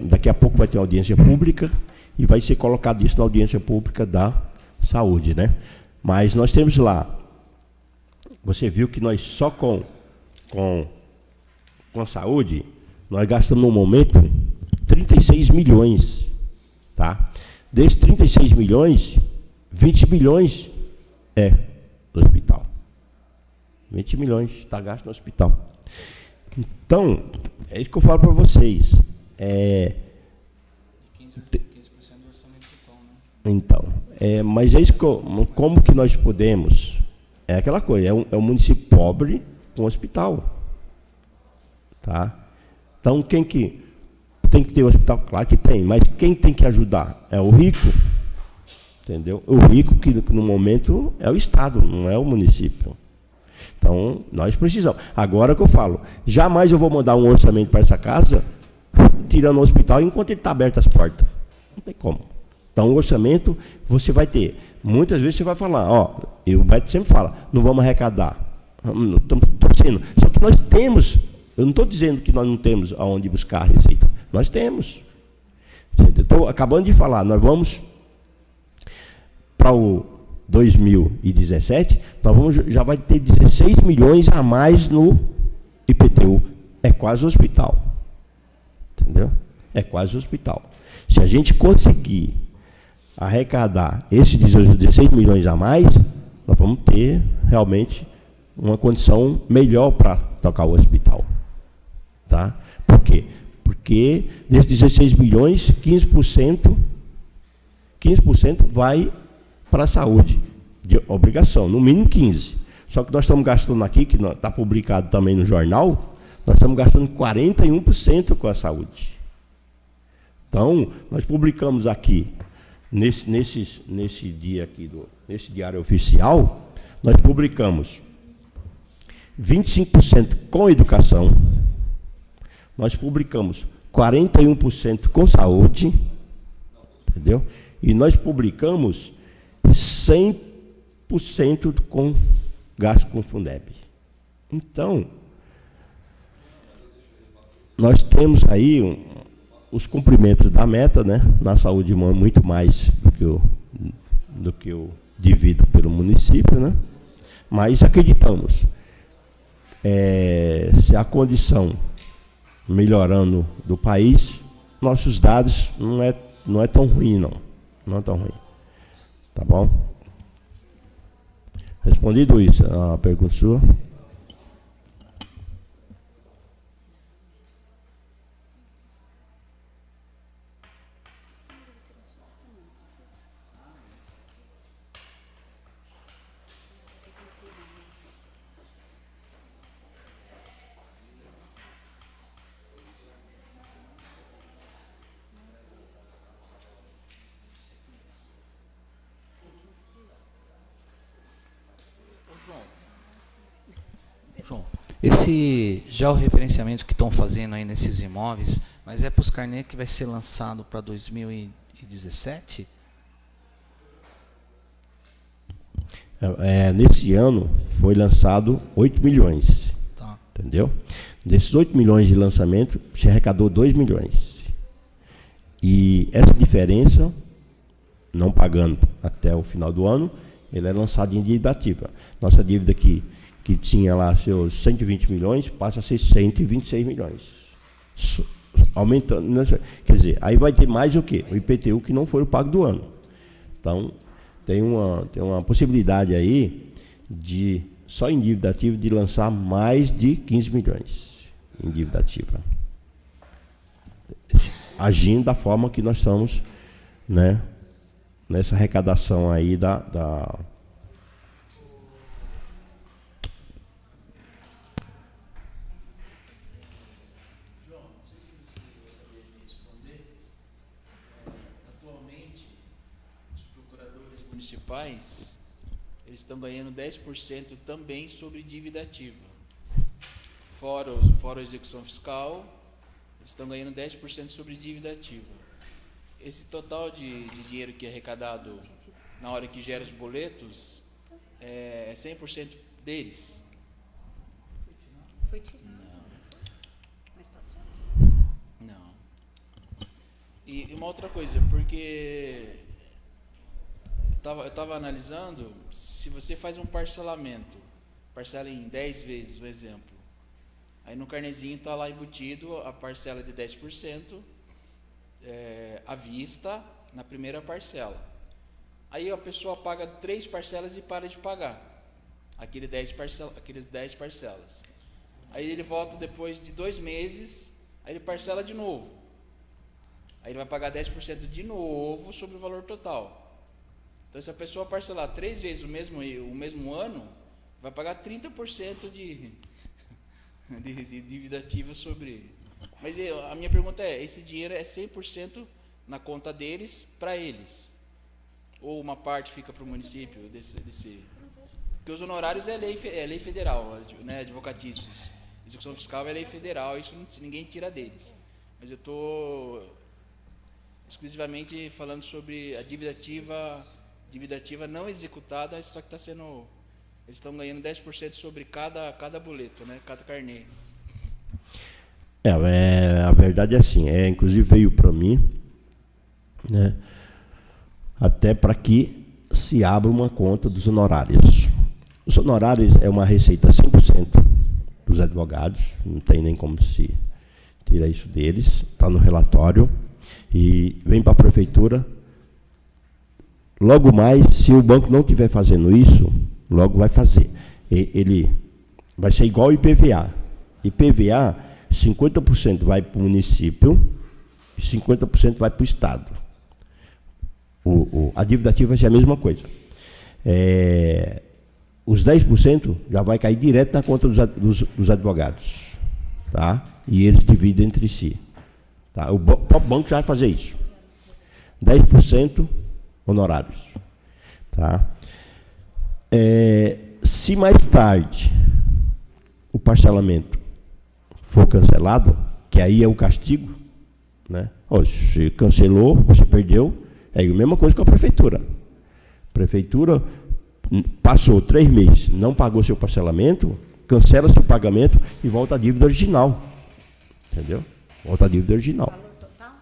daqui a pouco vai ter uma audiência pública e vai ser colocado isso na audiência pública da saúde, né? Mas nós temos lá, você viu que nós só com a saúde, nós gastamos no momento 36 milhões, tá? Desses 36 milhões, 20 milhões é do hospital. 20 milhões está gasto no hospital. Então, é isso que eu falo para vocês. 15% do orçamento total, né? Então, mas é isso que como que nós podemos? É aquela coisa, é um município pobre com hospital. Tá? Então, quem que tem que ter hospital? Claro que tem, mas quem tem que ajudar? É o rico. Entendeu? O rico que no momento é o Estado, não é o município. Então, nós precisamos. Agora que eu falo, jamais eu vou mandar um orçamento para essa casa, tirando o hospital, enquanto ele está aberto as portas. Não tem como. Então, o orçamento, você vai ter. Muitas vezes você vai falar, e o Beto sempre fala, não vamos arrecadar. Estamos torcendo. Só que nós temos, eu não estou dizendo que nós não temos aonde buscar a receita. Nós temos. Estou acabando de falar, nós vamos para o 2017, nós já vai ter 16 milhões a mais no IPTU. É quase um hospital. Entendeu? É quase um hospital. Se a gente conseguir arrecadar esses 16 milhões a mais, nós vamos ter realmente uma condição melhor para tocar o hospital. Tá? Por quê? Porque desses 16 milhões, 15% vai para a saúde, de obrigação, no mínimo 15%. Só que nós estamos gastando aqui, que está publicado também no jornal, nós estamos gastando 41% com a saúde. Então, nós publicamos aqui, nesse dia aqui, nesse diário oficial, nós publicamos 25% com educação, nós publicamos 41% com saúde, entendeu? E nós publicamos 100% com gasto com Fundeb. Então, nós temos aí os cumprimentos da meta, né? Na saúde humana, muito mais do que o devido pelo município, né? Mas acreditamos, se a condição melhorando do país, nossos dados não é tão ruim, não é tão ruim. Tá bom? Respondido isso, a pergunta sua. João, esse já o referenciamento que estão fazendo aí nesses imóveis, mas é para os carnês que vai ser lançado para 2017? Nesse ano foi lançado 8 milhões. Tá. Entendeu? Desses 8 milhões de lançamento, se arrecadou 2 milhões. E essa diferença, não pagando até o final do ano, ele é lançado em dívida ativa. Nossa dívida que tinha lá seus 120 milhões, passa a ser 126 milhões. Aumentando. Quer dizer, aí vai ter mais o quê? O IPTU que não foi o pago do ano. Então, tem uma possibilidade aí de, só em dívida ativa, de lançar mais de 15 milhões em dívida ativa. Agindo da forma que nós estamos, né, nessa arrecadação aí da João, não sei se você vai saber me responder. Atualmente, os procuradores municipais, eles estão ganhando 10% também sobre dívida ativa. Fora a execução fiscal, eles estão ganhando 10% sobre dívida ativa. Esse total de dinheiro que é arrecadado na hora que gera os boletos é 100% deles? Foi tirado. Não. Mas passou aqui. Não. E uma outra coisa, porque eu estava analisando, se você faz um parcelamento, parcela em 10 vezes, por exemplo, aí no carnezinho está lá embutido a parcela de 10%, à vista, na primeira parcela. Aí a pessoa paga 3 parcelas e para de pagar aqueles 10 parcelas. Aí ele volta depois de 2 meses, aí ele parcela de novo. Aí ele vai pagar 10% de novo sobre o valor total. Então, se a pessoa parcelar 3 vezes o mesmo ano, vai pagar 30% de dívida ativa sobre. Mas a minha pergunta é, esse dinheiro é 100% na conta deles, para eles? Ou uma parte fica para o município desse? Porque os honorários é lei federal, né, advocatícios. Execução fiscal é lei federal, isso ninguém tira deles. Mas eu estou exclusivamente falando sobre a dívida ativa não executada, só que está sendo... Eles estão ganhando 10% sobre cada boleto, né, cada carnê. A verdade é assim, inclusive veio para mim, né, até para que se abra uma conta dos honorários. Os honorários é uma receita 100% dos advogados, não tem nem como se tirar isso deles, está no relatório, e vem para a prefeitura. Logo mais, se o banco não estiver fazendo isso, logo vai fazer. Ele vai ser igual ao IPVA. IPVA, 50% vai para o município e 50% vai para o Estado. A dívida ativa vai ser a mesma coisa. Os 10% já vai cair direto na conta dos advogados. Tá? E eles dividem entre si. Tá? O próprio banco já vai fazer isso. 10% honorários. Tá? Se mais tarde o parcelamento for cancelado, que aí é o castigo, né? Se cancelou, você perdeu, é a mesma coisa com a prefeitura. A prefeitura passou 3 meses, não pagou seu parcelamento, cancela seu pagamento e volta à dívida original. Entendeu? Volta à dívida original. Valor total?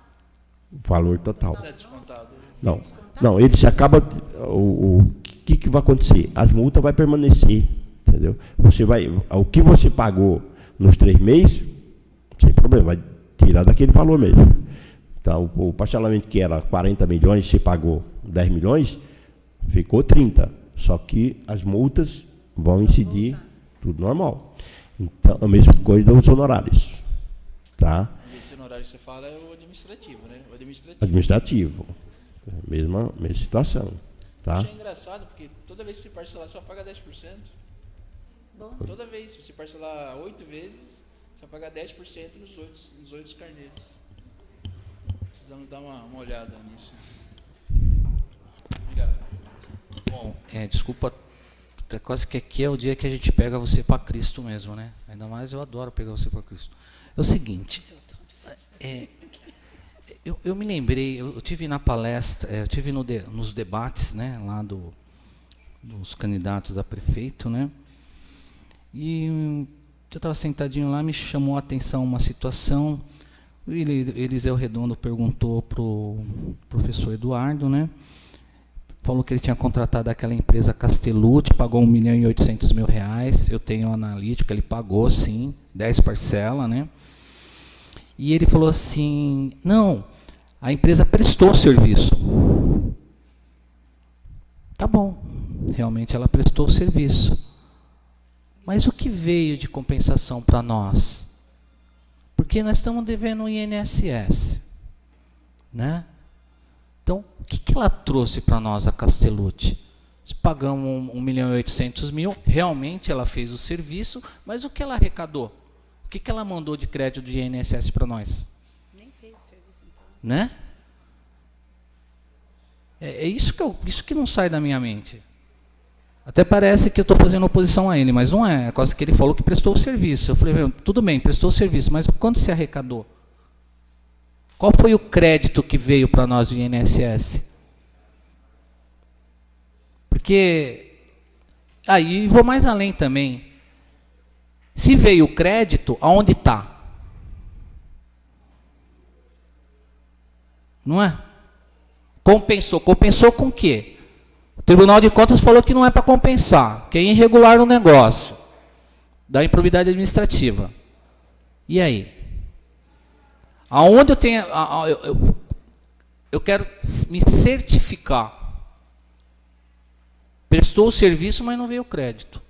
Valor total. Está descontado. Não, ele se acaba. O que vai acontecer? As multas vão permanecer. Entendeu? O que você pagou nos 3 meses, sem problema, vai tirar daquele valor mesmo. Então, o parcelamento que era 40 milhões, você pagou 10 milhões, ficou 30. Só que as multas vão incidir tudo normal. Então, a mesma coisa dos honorários. Tá? Esse honorário que você fala é o administrativo, né? O administrativo. Mesma situação. Tá? Achei engraçado, porque toda vez que você parcelar, você vai pagar 10%. Bom. Toda vez, se você parcelar 8 vezes, você vai pagar 10% nos 8 carneiros. Precisamos dar uma olhada nisso. Obrigado. Bom, desculpa, quase que aqui é o dia que a gente pega você para Cristo mesmo, né? Ainda mais eu adoro pegar você para Cristo. É o seguinte, eu me lembrei, eu tive na palestra, eu tive nos debates, né, lá dos candidatos a prefeito, né? E eu estava sentadinho lá, me chamou a atenção uma situação. O Eliseu Redondo perguntou para o professor Eduardo, né? Falou que ele tinha contratado aquela empresa Castellucci, pagou R$1.800.000. Eu tenho a analítica, ele pagou sim, 10 parcelas, né? E ele falou assim, não, a empresa prestou o serviço. Tá bom, realmente ela prestou o serviço. Mas o que veio de compensação para nós? Porque nós estamos devendo o INSS, né? Então, o que ela trouxe para nós, a Castellucci? Pagamos 1.800.000, realmente ela fez o serviço, mas o que ela arrecadou? O que ela mandou de crédito de INSS para nós? Nem fez o serviço, então. Né? É isso que não sai da minha mente. Até parece que eu estou fazendo oposição a ele, mas não é. É quase que ele falou que prestou o serviço. Eu falei, tudo bem, prestou o serviço, mas quanto se arrecadou? Qual foi o crédito que veio para nós do INSS? Porque, aí vou mais além também. Se veio o crédito, aonde está? Não é? Compensou. Compensou com o quê? O Tribunal de Contas falou que não é para compensar, que é irregular no negócio, da improbidade administrativa. E aí? Aonde eu tenho... Eu quero me certificar. Prestou o serviço, mas não veio o crédito.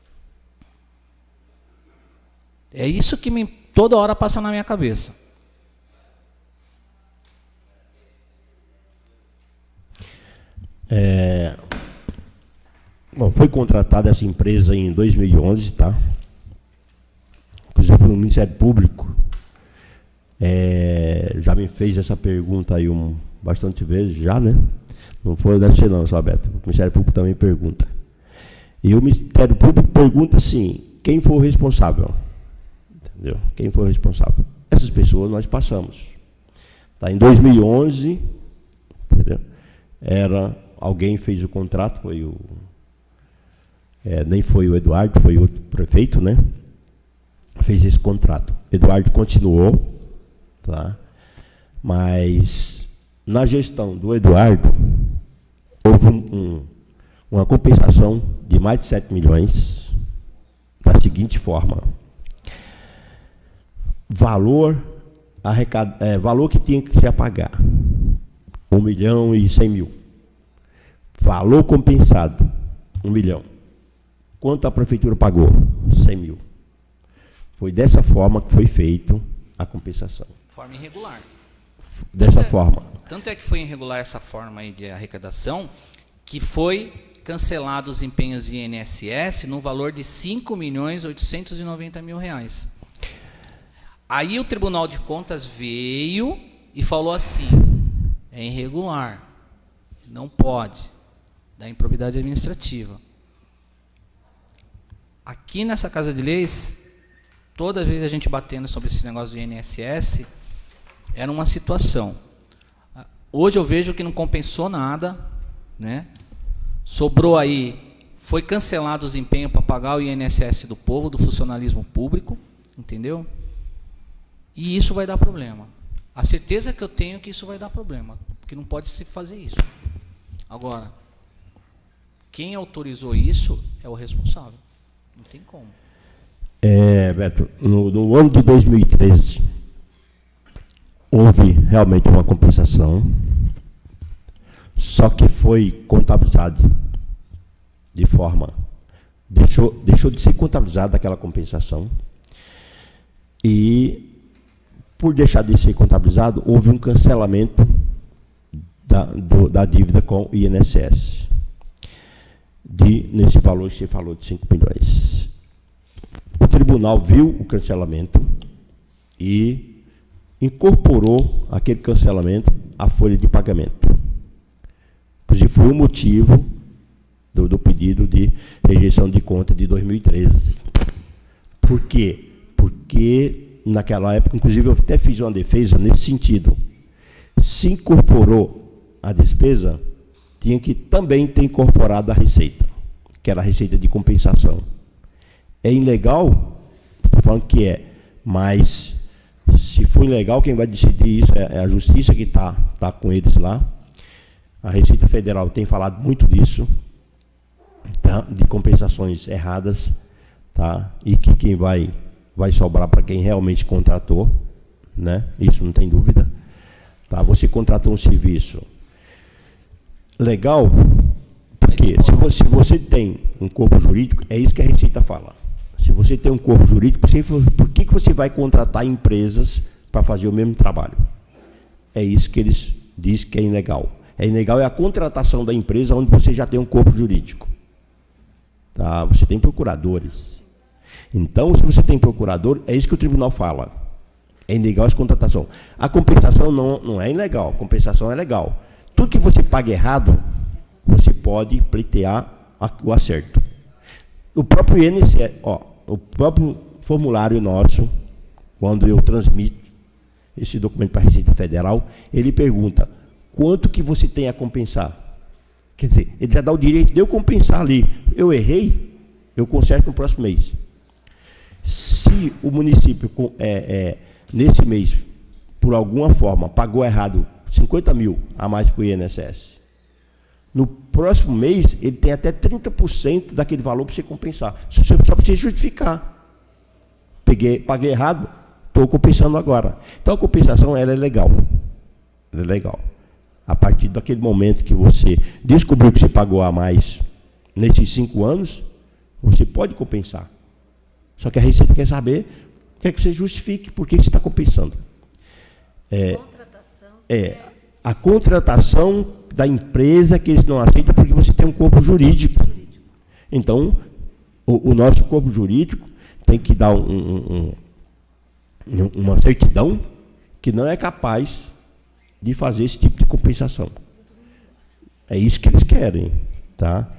É isso que toda hora passa na minha cabeça. Bom, foi contratada essa empresa em 2011, tá? Inclusive pelo Ministério Público. Já me fez essa pergunta aí bastante vezes, já, né? Não foi, deve ser não, só Beto. O Ministério Público também pergunta. E o Ministério Público pergunta assim, quem foi o responsável? Entendeu? Quem foi o responsável? Essas pessoas nós passamos. Tá? Em 2011, entendeu? Alguém fez o contrato, nem foi o Eduardo, foi outro prefeito, né? Fez esse contrato. Eduardo continuou, tá? Mas na gestão do Eduardo houve uma compensação de mais de 7 milhões da seguinte forma: valor que tinha que se pagar, 1.100.000. Valor compensado, 1 milhão. Quanto a prefeitura pagou? 100.000. Foi dessa forma que foi feito a compensação. Forma irregular. Dessa forma. Tanto é que foi irregular essa forma aí de arrecadação, que foi cancelado os empenhos de INSS no valor de R$ 5.890.000. Aí o Tribunal de Contas veio e falou assim, é irregular, não pode, da improbidade administrativa. Aqui nessa Casa de Leis, toda vez a gente batendo sobre esse negócio do INSS, era uma situação. Hoje eu vejo que não compensou nada, né? Sobrou aí, foi cancelado os empenhos para pagar o INSS do povo, do funcionalismo público, entendeu? E isso vai dar problema. A certeza que eu tenho é que isso vai dar problema, porque não pode se fazer isso. Agora, quem autorizou isso é o responsável. Não tem como. Beto, no ano de 2013, houve realmente uma compensação, só que foi contabilizado de forma... Deixou de ser contabilizada aquela compensação, e, por deixar de ser contabilizado, houve um cancelamento da dívida com o INSS, nesse valor que você falou, de 5 milhões. O tribunal viu o cancelamento e incorporou aquele cancelamento à folha de pagamento. Inclusive, foi o motivo do pedido de rejeição de conta de 2013. Por quê? Porque, naquela época, inclusive, eu até fiz uma defesa nesse sentido. Se incorporou a despesa, tinha que também ter incorporado a receita, que era a receita de compensação. É ilegal? Estou falando que é, mas se for ilegal, quem vai decidir isso é a justiça, que está com eles lá. A Receita Federal tem falado muito disso, tá? De compensações erradas, tá? E que quem vai sobrar para quem realmente contratou, né? Isso não tem dúvida. Tá? Você contratou um serviço legal, Mas quê? Se você tem um corpo jurídico, é isso que a Receita fala. Se você tem um corpo jurídico, por que você vai contratar empresas para fazer o mesmo trabalho? É isso que eles dizem que é ilegal. É ilegal é a contratação da empresa onde você já tem um corpo jurídico. Tá? Você tem procuradores. Então, se você tem procurador, é isso que o tribunal fala. É ilegal essa contratação. A compensação não é ilegal, a compensação é legal. Tudo que você paga errado, você pode pleitear o acerto. O próprio INSS, o próprio formulário nosso, quando eu transmito esse documento para a Receita Federal, ele pergunta quanto que você tem a compensar. Quer dizer, ele já dá o direito de eu compensar ali. Eu errei, eu conserto no próximo mês. Se o município, nesse mês, por alguma forma, pagou errado 50 mil a mais para o INSS, no próximo mês, ele tem até 30% daquele valor para você compensar. Você só precisa justificar. Paguei errado, estou compensando agora. Então, a compensação ela é legal. Ela é legal. A partir daquele momento que você descobriu que você pagou a mais nesses 5 anos, você pode compensar. Só que a Receita quer saber, quer que você justifique por que você está compensando. A contratação da empresa que eles não aceitam porque você tem um corpo jurídico. Então, o nosso corpo jurídico tem que dar uma certidão que não é capaz de fazer esse tipo de compensação. É isso que eles querem, tá?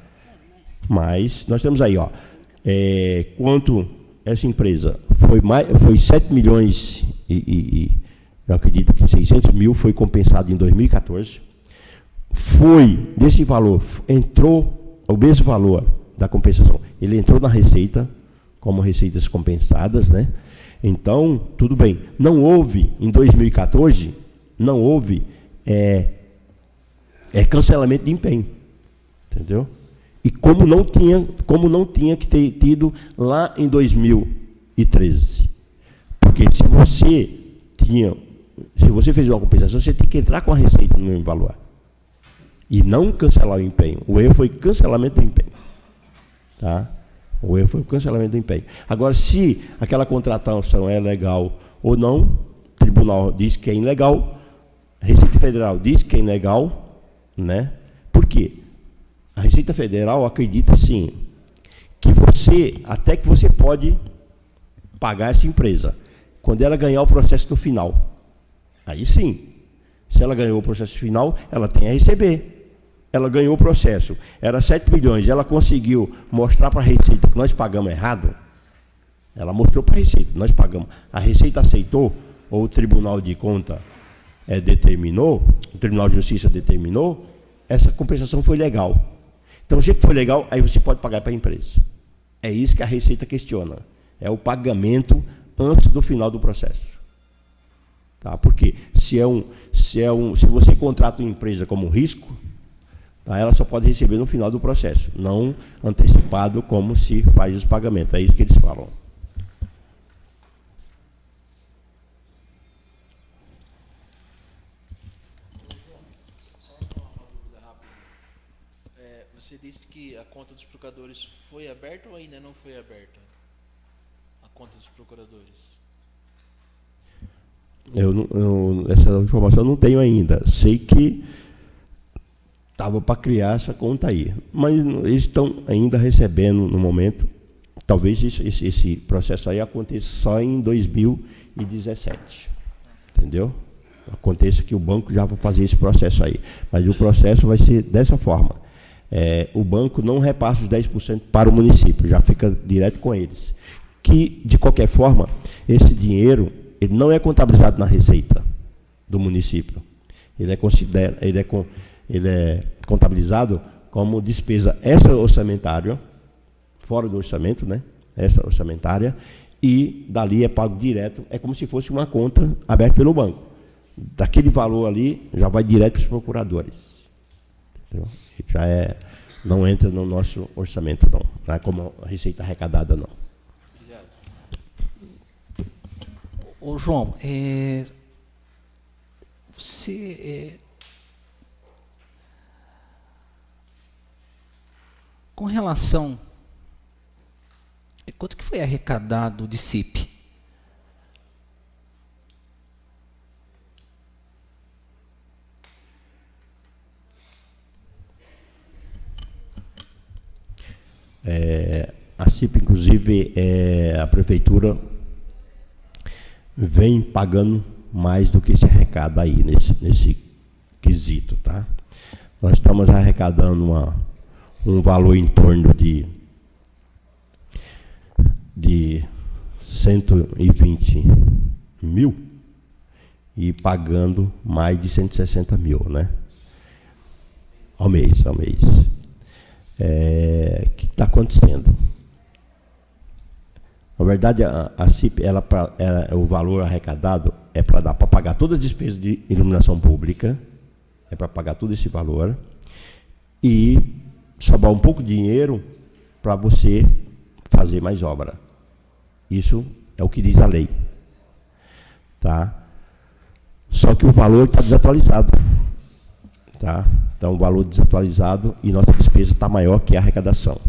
Mas nós temos aí, quanto essa empresa foi 7 milhões eu acredito que 600 mil foi compensado em 2014. Desse valor, entrou o mesmo valor da compensação. Ele entrou na Receita, como receitas compensadas, né? Então, tudo bem. Não houve, em 2014, não houve cancelamento de empenho. Entendeu? E como não tinha que ter tido lá em 2013. Porque se você fez uma compensação, você tem que entrar com a Receita no mesmo valor. E não cancelar o empenho. O erro foi cancelamento do empenho. Tá? O erro foi o cancelamento do empenho. Agora, se aquela contratação é legal ou não, o tribunal diz que é ilegal, a Receita Federal diz que é ilegal, né? Por quê? A Receita Federal acredita, sim, que até que você pode pagar essa empresa, quando ela ganhar o processo no final. Aí sim, se ela ganhou o processo final, ela tem a receber. Ela ganhou o processo, era 7 milhões, ela conseguiu mostrar para a Receita que nós pagamos errado, ela mostrou para a Receita, nós pagamos. A Receita aceitou, ou o Tribunal de Conta determinou, o Tribunal de Justiça determinou, essa compensação foi legal. Então, se foi legal, aí você pode pagar para a empresa. É isso que a Receita questiona. É o pagamento antes do final do processo. Tá? Porque se você contrata uma empresa como risco, tá, ela só pode receber no final do processo, não antecipado como se faz os pagamentos. É isso que eles falam. Só uma dúvida rápida. Você disse que a conta dos procuradores foi aberta ou ainda não foi aberta? A conta dos procuradores. Essa informação eu não tenho ainda. Sei que estava para criar essa conta aí. Mas eles estão ainda recebendo no momento. Talvez esse processo aí aconteça só em 2017. Entendeu? Aconteça que o banco já vai fazer esse processo aí. Mas o processo vai ser dessa forma. O banco não repassa os 10% para o município, já fica direto com eles. Que, de qualquer forma, esse dinheiro ele não é contabilizado na receita do município. Ele é contabilizado como despesa extra-orçamentária, fora do orçamento, né? Extra-orçamentária, e dali é pago direto, é como se fosse uma conta aberta pelo banco. Daquele valor ali, já vai direto para os procuradores. Entendeu? Já não entra no nosso orçamento, não. Não é como a receita arrecadada, não. Obrigado. Ô, João, você Com relação... Quanto que foi arrecadado de CIP? A CIP, inclusive, a prefeitura vem pagando mais do que se arrecada aí nesse quesito, tá? Nós estamos arrecadando um valor em torno de 120 mil e pagando mais de 160 mil, né? Ao mês. O que está acontecendo? Na verdade, a CIP, o valor arrecadado é para pagar todas as despesas de iluminação pública, é para pagar todo esse valor, e sobrar um pouco de dinheiro para você fazer mais obra. Isso é o que diz a lei. Tá? Só que o valor está desatualizado. Tá? Então, o valor desatualizado e nossa despesa está maior que a arrecadação.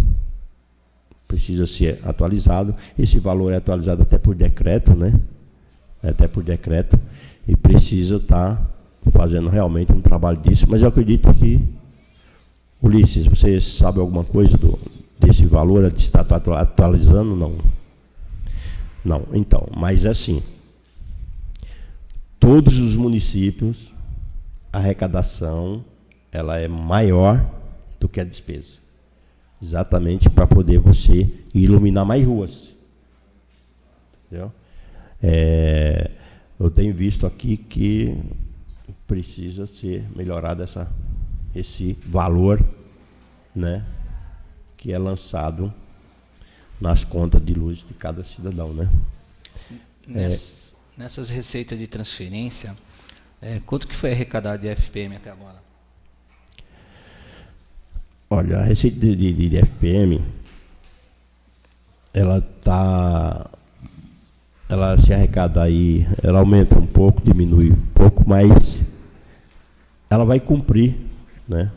Precisa ser atualizado. Esse valor é atualizado até por decreto, né? Até por decreto. E precisa estar fazendo realmente um trabalho disso. Mas eu acredito que, Ulisses, você sabe alguma coisa desse valor de estar atualizando? Não. Não, então, mas assim, todos os municípios, a arrecadação, ela é maior do que a despesa. Exatamente para poder você iluminar mais ruas. Entendeu? Eu tenho visto aqui que precisa ser melhorado esse valor, né, que é lançado nas contas de luz de cada cidadão, né? Nessas receitas de transferência, quanto que foi arrecadado de FPM até agora? Olha, a receita de FPM, ela se arrecada aí, ela aumenta um pouco, diminui um pouco, mas ela vai cumprir, né?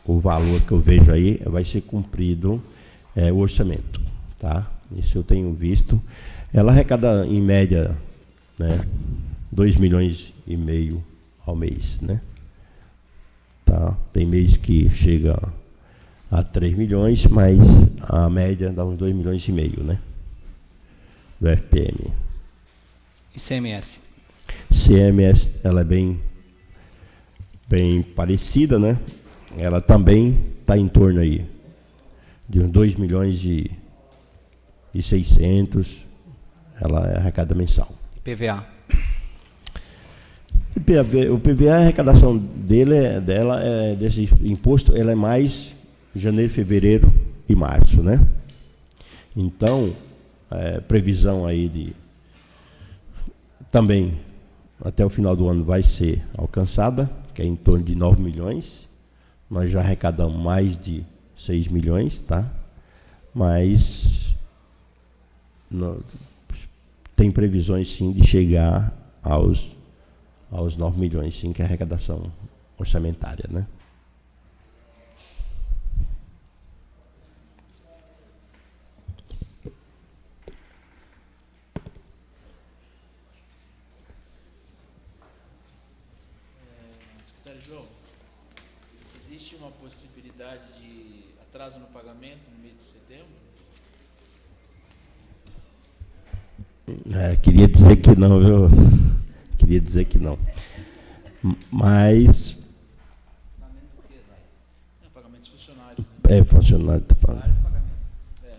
O valor que eu vejo aí vai ser cumprido o orçamento, tá? Isso eu tenho visto. Ela arrecada em média, né, 2,5 milhões ao mês, né? Tá? Tem mês que chega a 3 milhões, mas a média dá uns 2,5 milhões, né? Do FPM. E CMS? CMS, ela é bem parecida, né? Ela também está em torno aí de uns 2 milhões e 600, ela é arrecada mensal. IPVA? O PVA, a arrecadação dela desse imposto, ela é mais janeiro, fevereiro e março, né? Então, previsão aí também até o final do ano vai ser alcançada, que é em torno de 9 milhões. Nós já arrecadamos mais de 6 milhões, tá? Mas tem previsões, sim, de chegar aos 9 milhões, sim, que é a arrecadação orçamentária, né? Secretário João, existe uma possibilidade de atraso no pagamento no mês de setembro? Queria dizer que não, viu? Queria dizer que não. Mas... Pagamentos funcionários. Né? Funcionário, tá falando.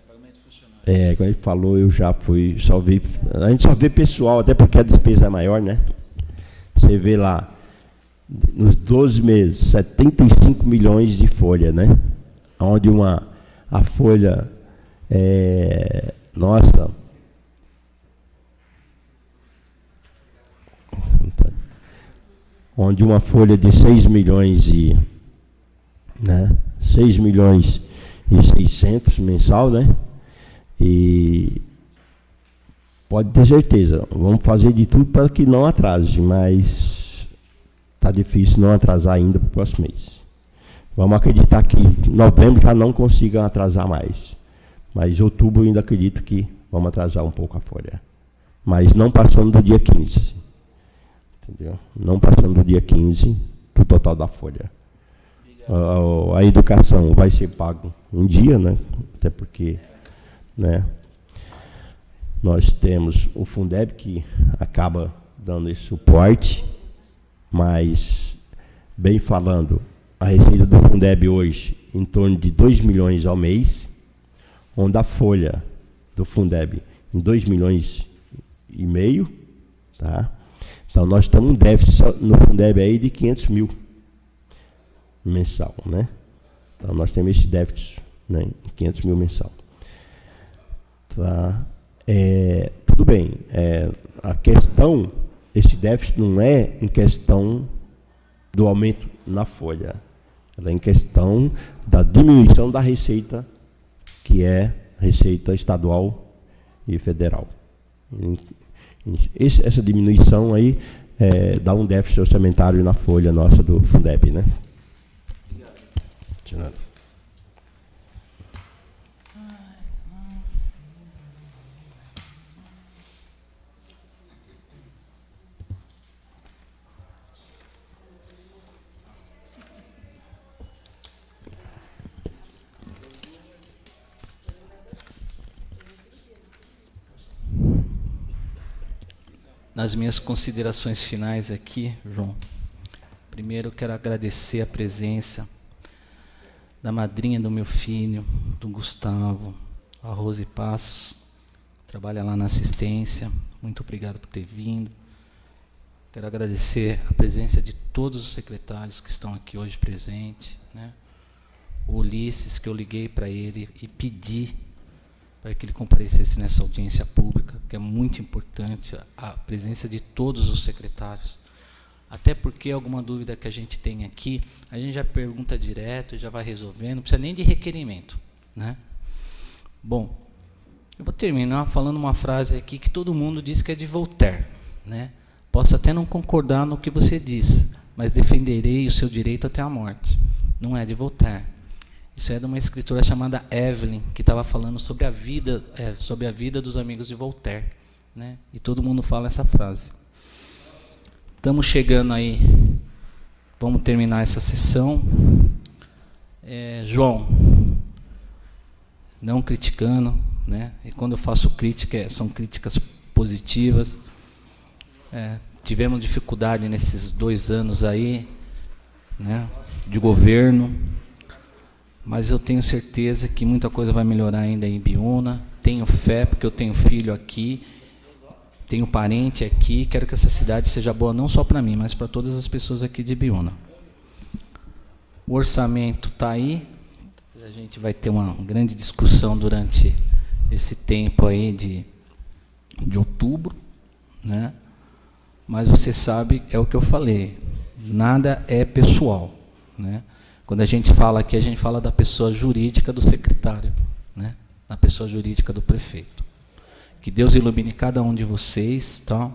Pagamentos funcionários. Quando ele falou, eu já fui, só vi... A gente só vê pessoal, até porque a despesa é maior, né? Você vê lá, nos 12 meses, 75 milhões de folha, né? Onde a folha, nossa... Onde uma folha de 6 milhões e... Né? 6 milhões e 600 mensal, né? E... Pode ter certeza, vamos fazer de tudo para que não atrase, mas... Está difícil não atrasar ainda para o próximo mês. Vamos acreditar que novembro já não consiga atrasar mais. Mas outubro eu ainda acredito que vamos atrasar um pouco a folha. Mas não passando do dia 15. Entendeu? Não passando do dia 15 do total da folha. A educação vai ser pago um dia, né? Até porque, né, nós temos o Fundeb que acaba dando esse suporte, mas, bem falando, a receita do Fundeb hoje em torno de 2 milhões ao mês, onde a folha do Fundeb em 2 milhões e meio, tá? Então nós estamos um déficit no Fundeb aí de 500 mil mensal, né? Então nós temos esse déficit, né, 500 mil mensal. Tá? Tudo bem, a questão, esse déficit não é em questão do aumento na folha, ela é em questão da diminuição da receita, que é receita estadual e federal. Essa diminuição aí dá um déficit orçamentário na folha nossa do Fundeb, né? Obrigado. Nas minhas considerações finais aqui, João, primeiro eu quero agradecer a presença da madrinha do meu filho, do Gustavo, a Rose Passos, trabalha lá na assistência. Muito obrigado por ter vindo. Quero agradecer a presença de todos os secretários que estão aqui hoje presentes, né? O Ulisses, que eu liguei para ele e pedi para que ele comparecesse nessa audiência pública, que é muito importante a presença de todos os secretários. Até porque alguma dúvida que a gente tem aqui, a gente já pergunta direto, já vai resolvendo, não precisa nem de requerimento, né? Bom, eu vou terminar falando uma frase aqui que todo mundo diz que é de Voltaire, né? Posso até não concordar no que você diz, mas defenderei o seu direito até a morte. Não é de Voltaire. Isso é de uma escritora chamada Evelyn, que estava falando sobre a vida dos amigos de Voltaire, né? E todo mundo fala essa frase. Estamos chegando aí, vamos terminar essa sessão. João, não criticando, né? E quando eu faço crítica, são críticas positivas. Tivemos dificuldade nesses 2 anos aí, né, de governo, mas eu tenho certeza que muita coisa vai melhorar ainda em Ibiúna. Tenho fé, porque eu tenho filho aqui, tenho parente aqui, quero que essa cidade seja boa não só para mim, mas para todas as pessoas aqui de Ibiúna. O orçamento está aí, a gente vai ter uma grande discussão durante esse tempo aí de outubro, né? Mas você sabe, é o que eu falei, nada é pessoal, né? Quando a gente fala aqui, a gente fala da pessoa jurídica do secretário, né? Da pessoa jurídica do prefeito. Que Deus ilumine cada um de vocês, tá?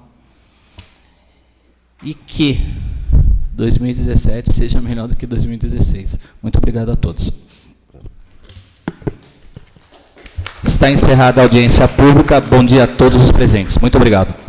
E que 2017 seja melhor do que 2016. Muito obrigado a todos. Está encerrada a audiência pública. Bom dia a todos os presentes. Muito obrigado.